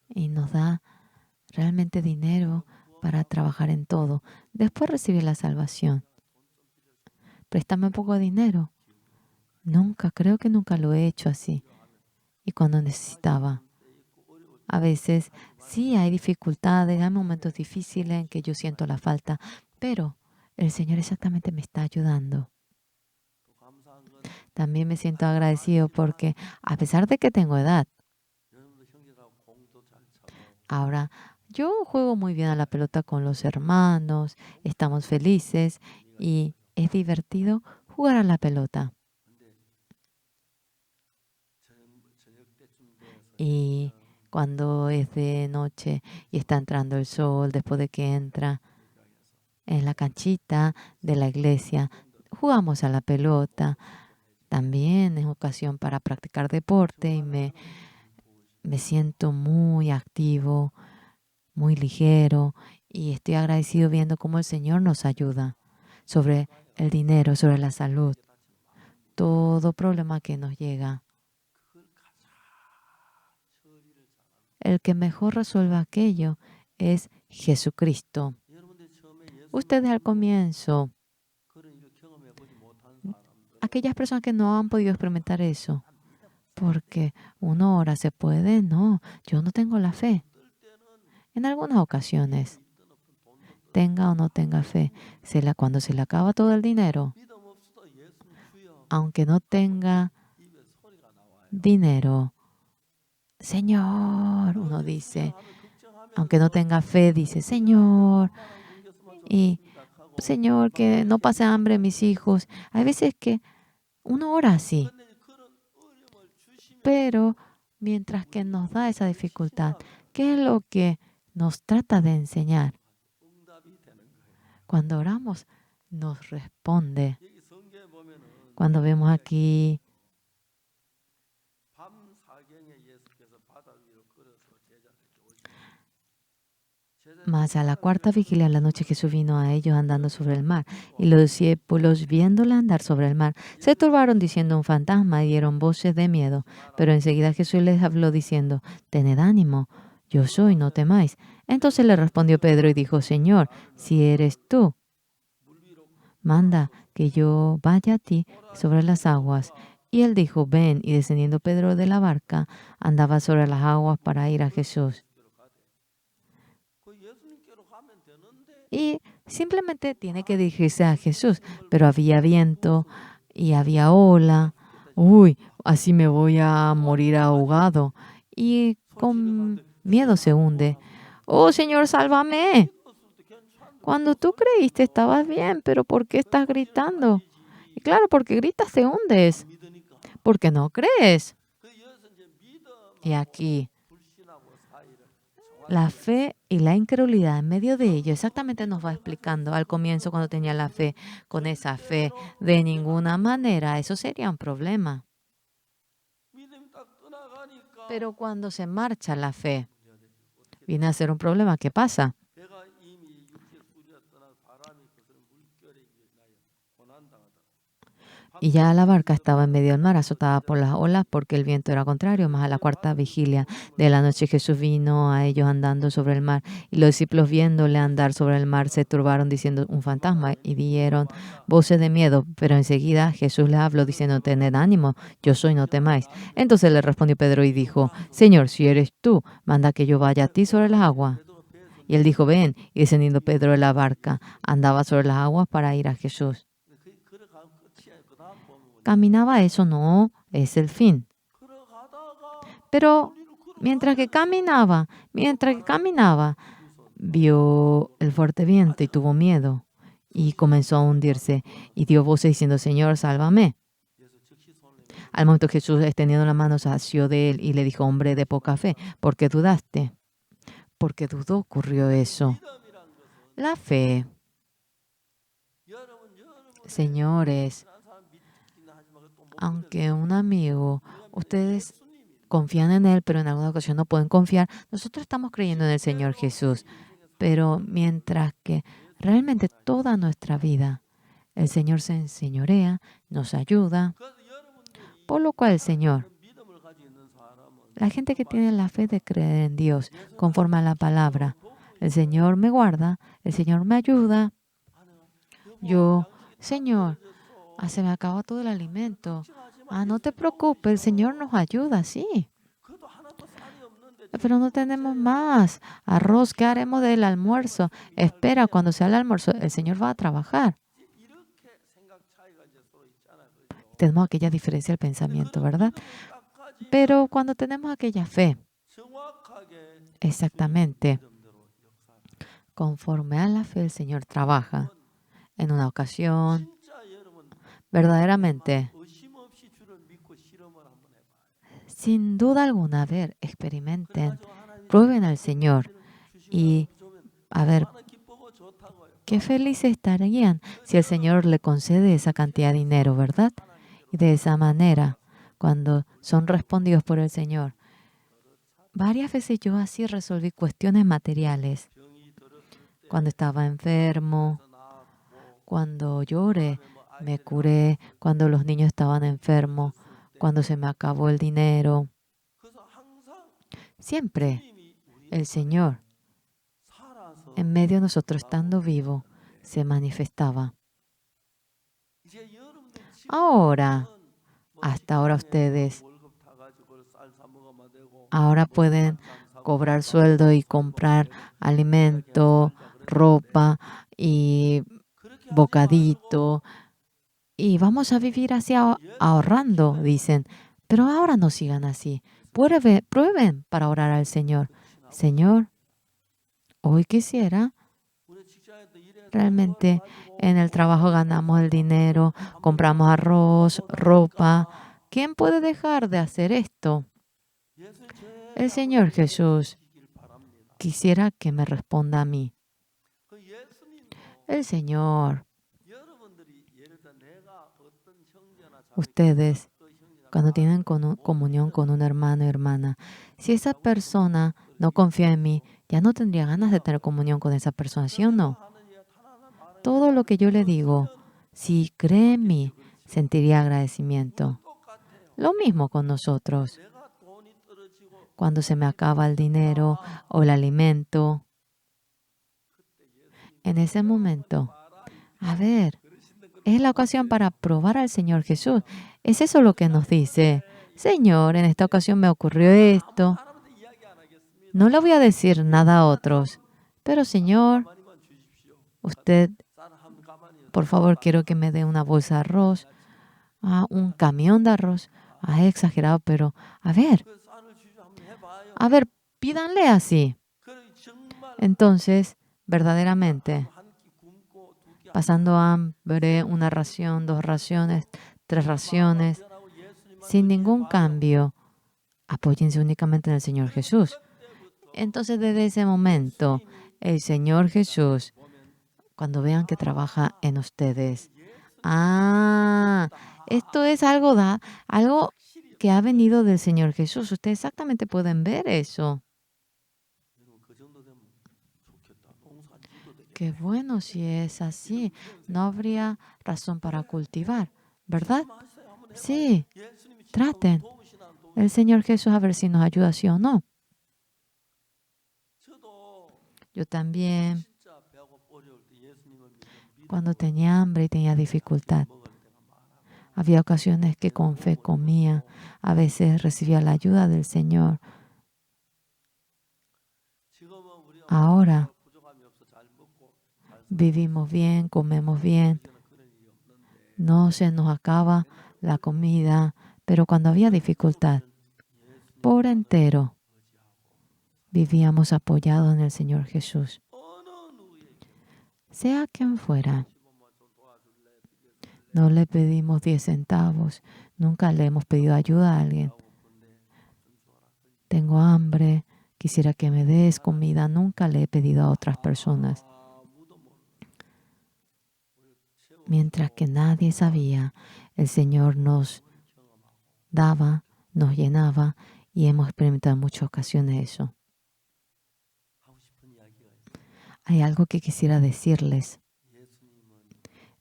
y nos da realmente dinero para trabajar en todo. Después recibir la salvación. Préstame un poco de dinero. Nunca, creo que nunca lo he hecho así. Y cuando necesitaba. A veces sí hay dificultades, hay momentos difíciles en que yo siento la falta, pero el Señor exactamente me está ayudando. También me siento agradecido porque a pesar de que tengo edad, ahora yo juego muy bien a la pelota con los hermanos, estamos felices y es divertido jugar a la pelota. Y cuando es de noche y está entrando el sol, después de que entra en la canchita de la iglesia, jugamos a la pelota. También es ocasión para practicar deporte y me siento muy activo, muy ligero y estoy agradecido viendo cómo el Señor nos ayuda sobre el dinero, sobre la salud, todo problema que nos llega. El que mejor resuelve aquello es Jesucristo. Ustedes al comienzo, aquellas personas que no han podido experimentar eso, porque una hora se puede, no, yo no tengo la fe. En algunas ocasiones, tenga o no tenga fe, cuando se le acaba todo el dinero, aunque no tenga dinero, Señor, uno dice, aunque no tenga fe, dice, Señor, y Señor, que no pase hambre mis hijos. Hay veces que uno ora así, pero mientras que nos da esa dificultad, ¿qué es lo que nos trata de enseñar? Cuando oramos, nos responde. Cuando vemos aquí, mas a la cuarta vigilia en la noche Jesús vino a ellos andando sobre el mar, y los discípulos, viéndole andar sobre el mar, se turbaron diciendo un fantasma y dieron voces de miedo. Pero enseguida Jesús les habló diciendo, tened ánimo, yo soy, no temáis. Entonces le respondió Pedro y dijo, Señor, si eres tú, manda que yo vaya a ti sobre las aguas. Y él dijo, ven, y descendiendo Pedro de la barca, andaba sobre las aguas para ir a Jesús. Y simplemente tiene que dirigirse a Jesús, pero había viento y había ola. Uy, así me voy a morir ahogado. Y con miedo se hunde. Oh, Señor, sálvame. Cuando tú creíste estabas bien, pero ¿por qué estás gritando? Y claro, porque gritas te hundes, porque no crees. Y aquí, la fe y la incredulidad en medio de ello exactamente nos va explicando al comienzo cuando tenía la fe. Con esa fe, de ninguna manera, eso sería un problema. Pero cuando se marcha la fe, viene a ser un problema. ¿Qué pasa? Y ya la barca estaba en medio del mar, azotada por las olas, porque el viento era contrario. Más a la cuarta vigilia de la noche Jesús vino a ellos andando sobre el mar. Y los discípulos viéndole andar sobre el mar se turbaron diciendo un fantasma y dieron voces de miedo. Pero enseguida Jesús les habló diciendo, tened ánimo, yo soy, no temáis. Entonces le respondió Pedro y dijo, Señor, si eres tú, manda que yo vaya a ti sobre las aguas. Y él dijo, ven. Y descendiendo Pedro de la barca, andaba sobre las aguas para ir a Jesús. Caminaba, eso no es el fin. Pero mientras que caminaba, vio el fuerte viento y tuvo miedo y comenzó a hundirse y dio voces diciendo, Señor, sálvame. Al momento Jesús, extendiendo la mano, se asió de él y le dijo, hombre de poca fe, ¿por qué dudaste? Porque dudó ocurrió eso. La fe, señores, aunque un amigo, ustedes confían en él, pero en alguna ocasión no pueden confiar, nosotros estamos creyendo en el Señor Jesús. Pero mientras que realmente toda nuestra vida el Señor se enseñorea, nos ayuda, por lo cual el Señor, la gente que tiene la fe de creer en Dios conforme a la palabra, el Señor me guarda, el Señor me ayuda. Yo, Señor, se me acabó todo el alimento. No te preocupes, el Señor nos ayuda, sí. Pero no tenemos más arroz. ¿Qué haremos del almuerzo? Espera, cuando sea el almuerzo, el Señor va a trabajar. Tenemos aquella diferencia del pensamiento, ¿verdad? Pero cuando tenemos aquella fe, exactamente, conforme a la fe, el Señor trabaja. En una ocasión, verdaderamente, sin duda alguna, a ver, experimenten, prueben al Señor y a ver, qué felices estarían si el Señor le concede esa cantidad de dinero, ¿verdad? Y de esa manera, cuando son respondidos por el Señor. Varias veces yo así resolví cuestiones materiales. Cuando estaba enfermo, cuando lloré, me curé, cuando los niños estaban enfermos, cuando se me acabó el dinero. Siempre el Señor, en medio de nosotros estando vivo, se manifestaba. Ahora, hasta ahora ustedes, ahora pueden cobrar sueldo y comprar alimento, ropa y bocadito. Y vamos a vivir así ahorrando, dicen. Pero ahora no sigan así. Prueben para orar al Señor. Señor, hoy quisiera realmente en el trabajo ganamos el dinero, compramos arroz, ropa. ¿Quién puede dejar de hacer esto? El Señor Jesús quisiera que me responda a mí. El Señor, ustedes, cuando tienen comunión con un hermano y hermana, si esa persona no confía en mí, ya no tendría ganas de tener comunión con esa persona, ¿sí o no? Todo lo que yo le digo, si cree en mí, sentiría agradecimiento. Lo mismo con nosotros. Cuando se me acaba el dinero o el alimento, en ese momento, a ver, es la ocasión para probar al Señor Jesús. ¿Es eso lo que nos dice? Señor, en esta ocasión me ocurrió esto. No le voy a decir nada a otros, pero Señor, usted, por favor, quiero que me dé una bolsa de arroz, un camión de arroz. Es exagerado, pero a ver, pídanle así. Entonces, verdaderamente, pasando hambre, una ración, 2 raciones, 3 raciones, sin ningún cambio, apóyense únicamente en el Señor Jesús. Entonces, desde ese momento, el Señor Jesús, cuando vean que trabaja en ustedes, esto es algo que ha venido del Señor Jesús. Ustedes exactamente pueden ver eso. Qué bueno si es así. No habría razón para cultivar, ¿verdad? Sí, traten. El Señor Jesús a ver si nos ayuda, sí o no. Yo también, cuando tenía hambre y tenía dificultad, había ocasiones que con fe comía, a veces recibía la ayuda del Señor. Ahora vivimos bien, comemos bien, no se nos acaba la comida, pero cuando había dificultad, por entero, vivíamos apoyados en el Señor Jesús. sea quien fuera. No le pedimos 10 centavos. Nunca le hemos pedido ayuda a alguien. Tengo hambre, quisiera que me des comida. Nunca le he pedido a otras personas. Mientras que nadie sabía, el Señor nos daba, nos llenaba y hemos experimentado en muchas ocasiones eso. Hay algo que quisiera decirles.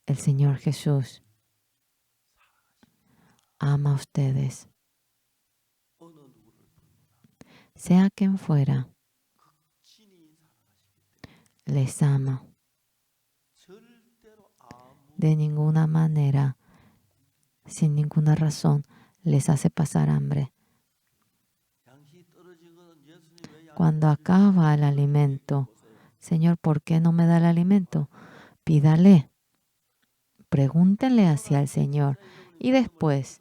El Señor Jesús ama a ustedes. Sea quien fuera, les ama. De ninguna manera, sin ninguna razón, les hace pasar hambre. Cuando acaba el alimento, Señor, ¿por qué no me da el alimento? Pídale, pregúntenle hacia el Señor. Y después,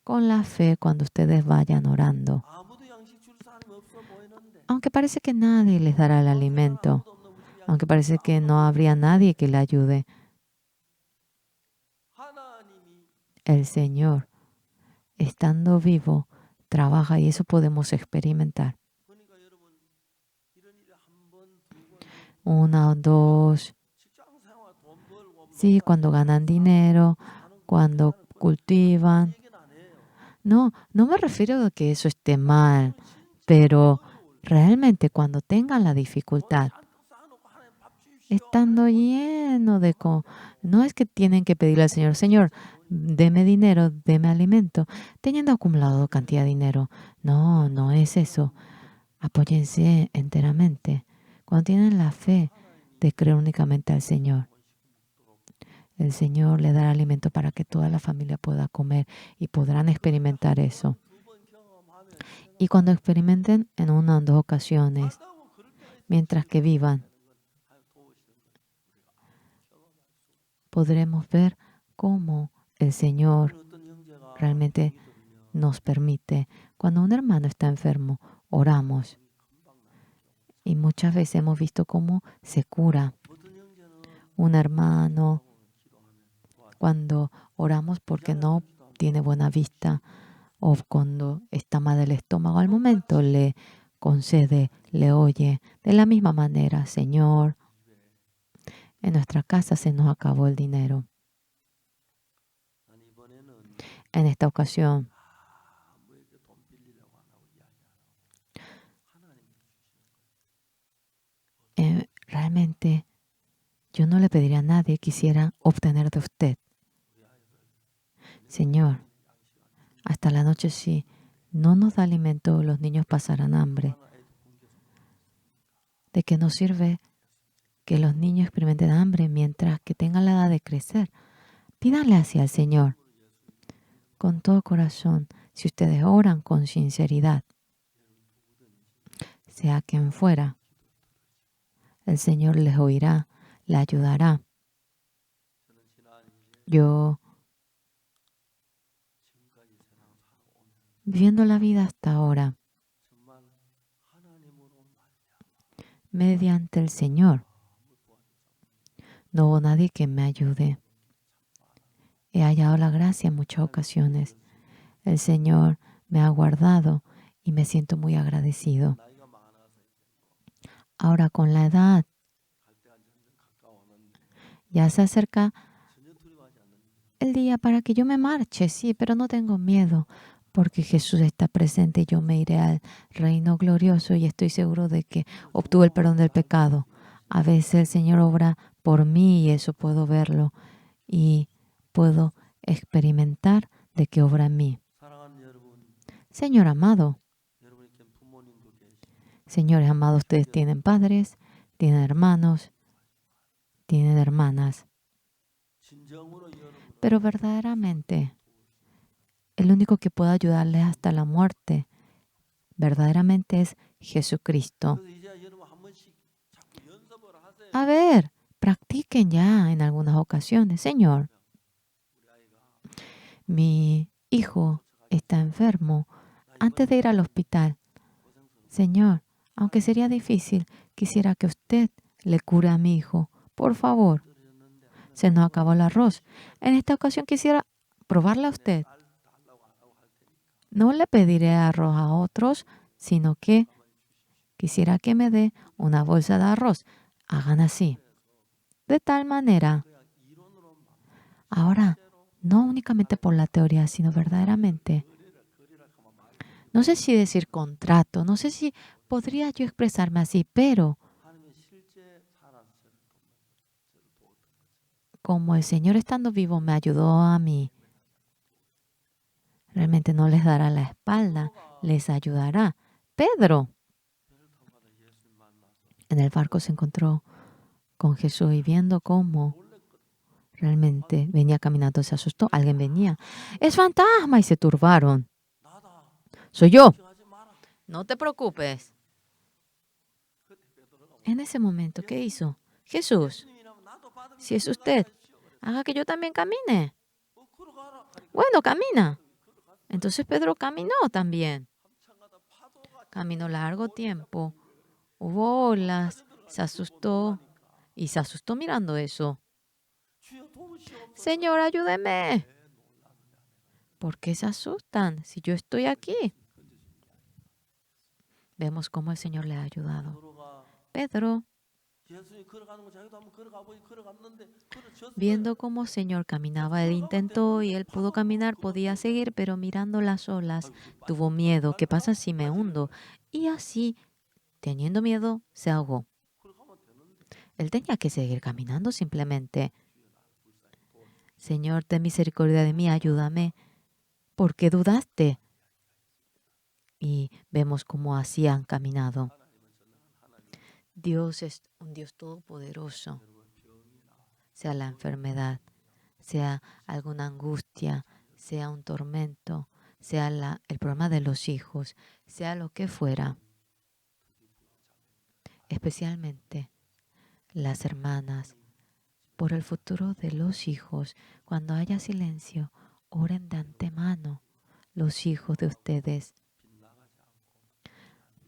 con la fe, cuando ustedes vayan orando, aunque parece que nadie les dará el alimento, aunque parece que no habría nadie que le ayude, el Señor, estando vivo, trabaja y eso podemos experimentar. Una o dos. Sí, cuando ganan dinero, cuando cultivan. No, no me refiero a que eso esté mal, pero realmente cuando tengan la dificultad, estando lleno de... No es que tienen que pedirle al Señor, Señor, deme dinero, deme alimento, teniendo acumulado cantidad de dinero. No, no es eso. Apóyense enteramente. Cuando tienen la fe de creer únicamente al Señor, el Señor le dará alimento para que toda la familia pueda comer y podrán experimentar eso. Y cuando experimenten en una o dos ocasiones, mientras que vivan, podremos ver cómo el Señor realmente nos permite. Cuando un hermano está enfermo, oramos. Y muchas veces hemos visto cómo se cura un hermano cuando oramos porque no tiene buena vista o cuando está mal del estómago. Al momento le concede, le oye. De la misma manera, Señor, en nuestra casa se nos acabó el dinero. En esta ocasión, realmente yo no le pediría a nadie que quisiera obtener de usted. Señor, hasta la noche si no nos da alimento, los niños pasarán hambre. ¿De qué nos sirve que los niños experimenten hambre mientras que tengan la edad de crecer? Pídanle hacia el Señor con todo corazón. Si ustedes oran con sinceridad, sea quien fuera, el Señor les oirá, le ayudará. Yo, viviendo la vida hasta ahora, mediante el Señor, no hubo nadie que me ayude. He hallado la gracia en muchas ocasiones. El Señor me ha guardado y me siento muy agradecido. Ahora con la edad, ya se acerca el día para que yo me marche, sí, pero no tengo miedo, porque Jesús está presente y yo me iré al reino glorioso y estoy seguro de que obtuve el perdón del pecado. A veces el Señor obra por mí y eso puedo verlo y puedo experimentar de que obra en mí. Señor amado, señores amados, ustedes tienen padres, tienen hermanos, tienen hermanas, pero verdaderamente el único que puede ayudarles hasta la muerte verdaderamente es Jesucristo. A ver, practiquen ya en algunas ocasiones. Señor, mi hijo está enfermo. Antes de ir al hospital, Señor, aunque sería difícil, quisiera que usted le cure a mi hijo, por favor, se nos acabó el arroz. En esta ocasión quisiera probarle a usted. No le pediré arroz a otros, sino que quisiera que me dé una bolsa de arroz. Hagan así. De tal manera, ahora, no únicamente por la teoría, sino verdaderamente. No sé si decir contrato, no sé si podría yo expresarme así, pero como el Señor estando vivo me ayudó a mí, realmente no les dará la espalda, les ayudará. Pedro en el barco se encontró con Jesús y viendo cómo realmente venía caminando, se asustó. Alguien venía. Es fantasma y se turbaron. Soy yo. No te preocupes. En ese momento, ¿qué hizo? Jesús, si es usted, haga que yo también camine. Bueno, camina. Entonces Pedro caminó también. Caminó largo tiempo. Hubo olas. Se asustó. Y se asustó mirando eso. Señor, ayúdeme. ¿Por qué se asustan si yo estoy aquí? Vemos cómo el Señor le ha ayudado. Pedro, viendo cómo el Señor caminaba, él intentó y él pudo caminar, podía seguir, pero mirando las olas, tuvo miedo. ¿Qué pasa si me hundo? Y así, teniendo miedo, se ahogó. Él tenía que seguir caminando simplemente. Señor, ten misericordia de mí, ayúdame. ¿Por qué dudaste? Y vemos cómo así han caminado. Dios es un Dios todopoderoso. Sea la enfermedad, sea alguna angustia, sea un tormento, sea el problema de los hijos, sea lo que fuera. Especialmente las hermanas, por el futuro de los hijos, cuando haya silencio, oren de antemano los hijos de ustedes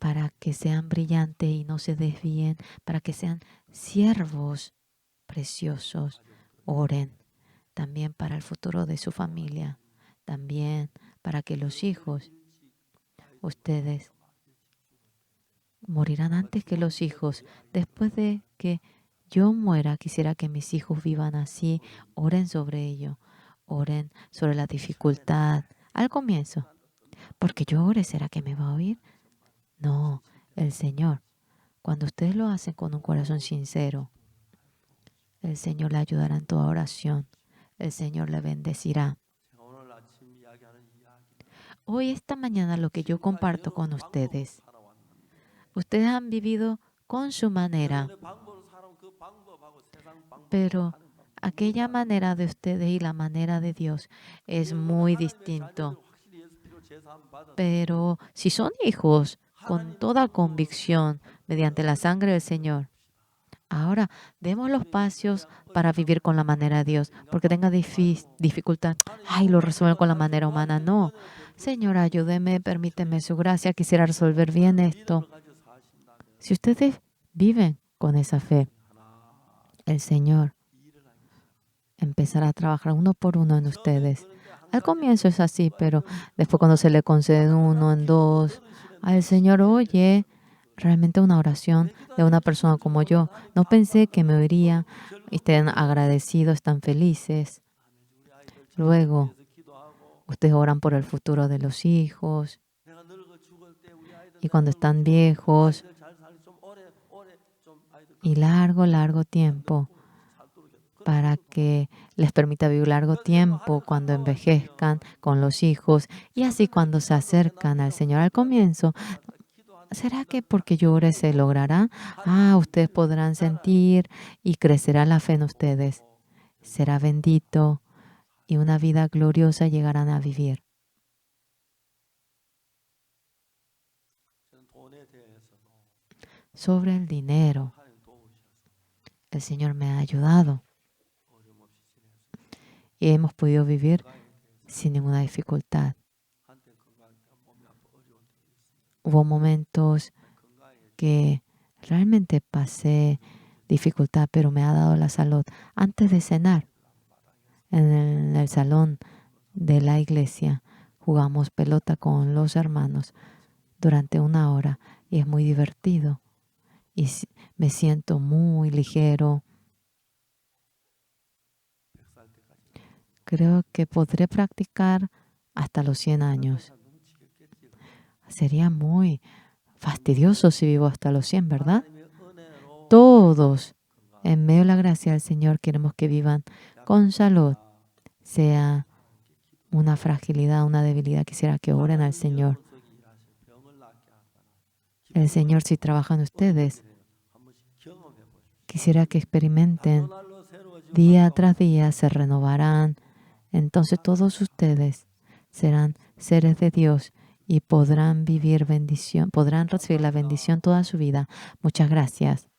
para que sean brillantes y no se desvíen, para que sean siervos preciosos. Oren también para el futuro de su familia, también para que los hijos, ustedes morirán antes que los hijos. Después de que yo muera, quisiera que mis hijos vivan así. Oren sobre ello, oren sobre la dificultad al comienzo. Porque yo ore, ¿será que me va a oír? No, el Señor. Cuando ustedes lo hacen con un corazón sincero, el Señor le ayudará en toda oración. El Señor le bendecirá. Hoy, esta mañana, lo que yo comparto con ustedes, ustedes han vivido con su manera, pero aquella manera de ustedes y la manera de Dios es muy distinto. Pero si son hijos con toda convicción mediante la sangre del Señor, ahora demos los pasos para vivir con la manera de Dios, porque tenga dificultad. Ay, lo resuelven con la manera humana. No. Señor, ayúdeme, permíteme su gracia. Quisiera resolver bien esto. Si ustedes viven con esa fe, el Señor empezará a trabajar uno por uno en ustedes. Al comienzo es así, pero después cuando se le concede uno en dos, al Señor oye realmente una oración de una persona como yo. No pensé que me oiría. Estén agradecidos, están felices. Luego, ustedes oran por el futuro de los hijos. Y cuando están viejos y largo, largo tiempo, para que les permita vivir largo tiempo cuando envejezcan con los hijos y así cuando se acercan al Señor al comienzo. ¿Será que porque yo ore se logrará? Ustedes podrán sentir y crecerá la fe en ustedes. Será bendito y una vida gloriosa llegarán a vivir. Sobre el dinero, el Señor me ha ayudado y hemos podido vivir sin ninguna dificultad. Hubo momentos que realmente pasé dificultad, pero me ha dado la salud. Antes de cenar, en el salón de la iglesia, jugamos pelota con los hermanos durante 1 hora y es muy divertido. Y me siento muy ligero. Creo que podré practicar hasta los 100 años. Sería muy fastidioso si vivo hasta los 100, ¿verdad? Todos, en medio de la gracia del Señor, queremos que vivan con salud, sea una fragilidad, una debilidad. Quisiera que oren al Señor. El Señor, si trabaja en ustedes, quisiera que experimenten día tras día, se renovarán. Entonces todos ustedes serán seres de Dios y podrán vivir bendición, podrán recibir la bendición toda su vida. Muchas gracias.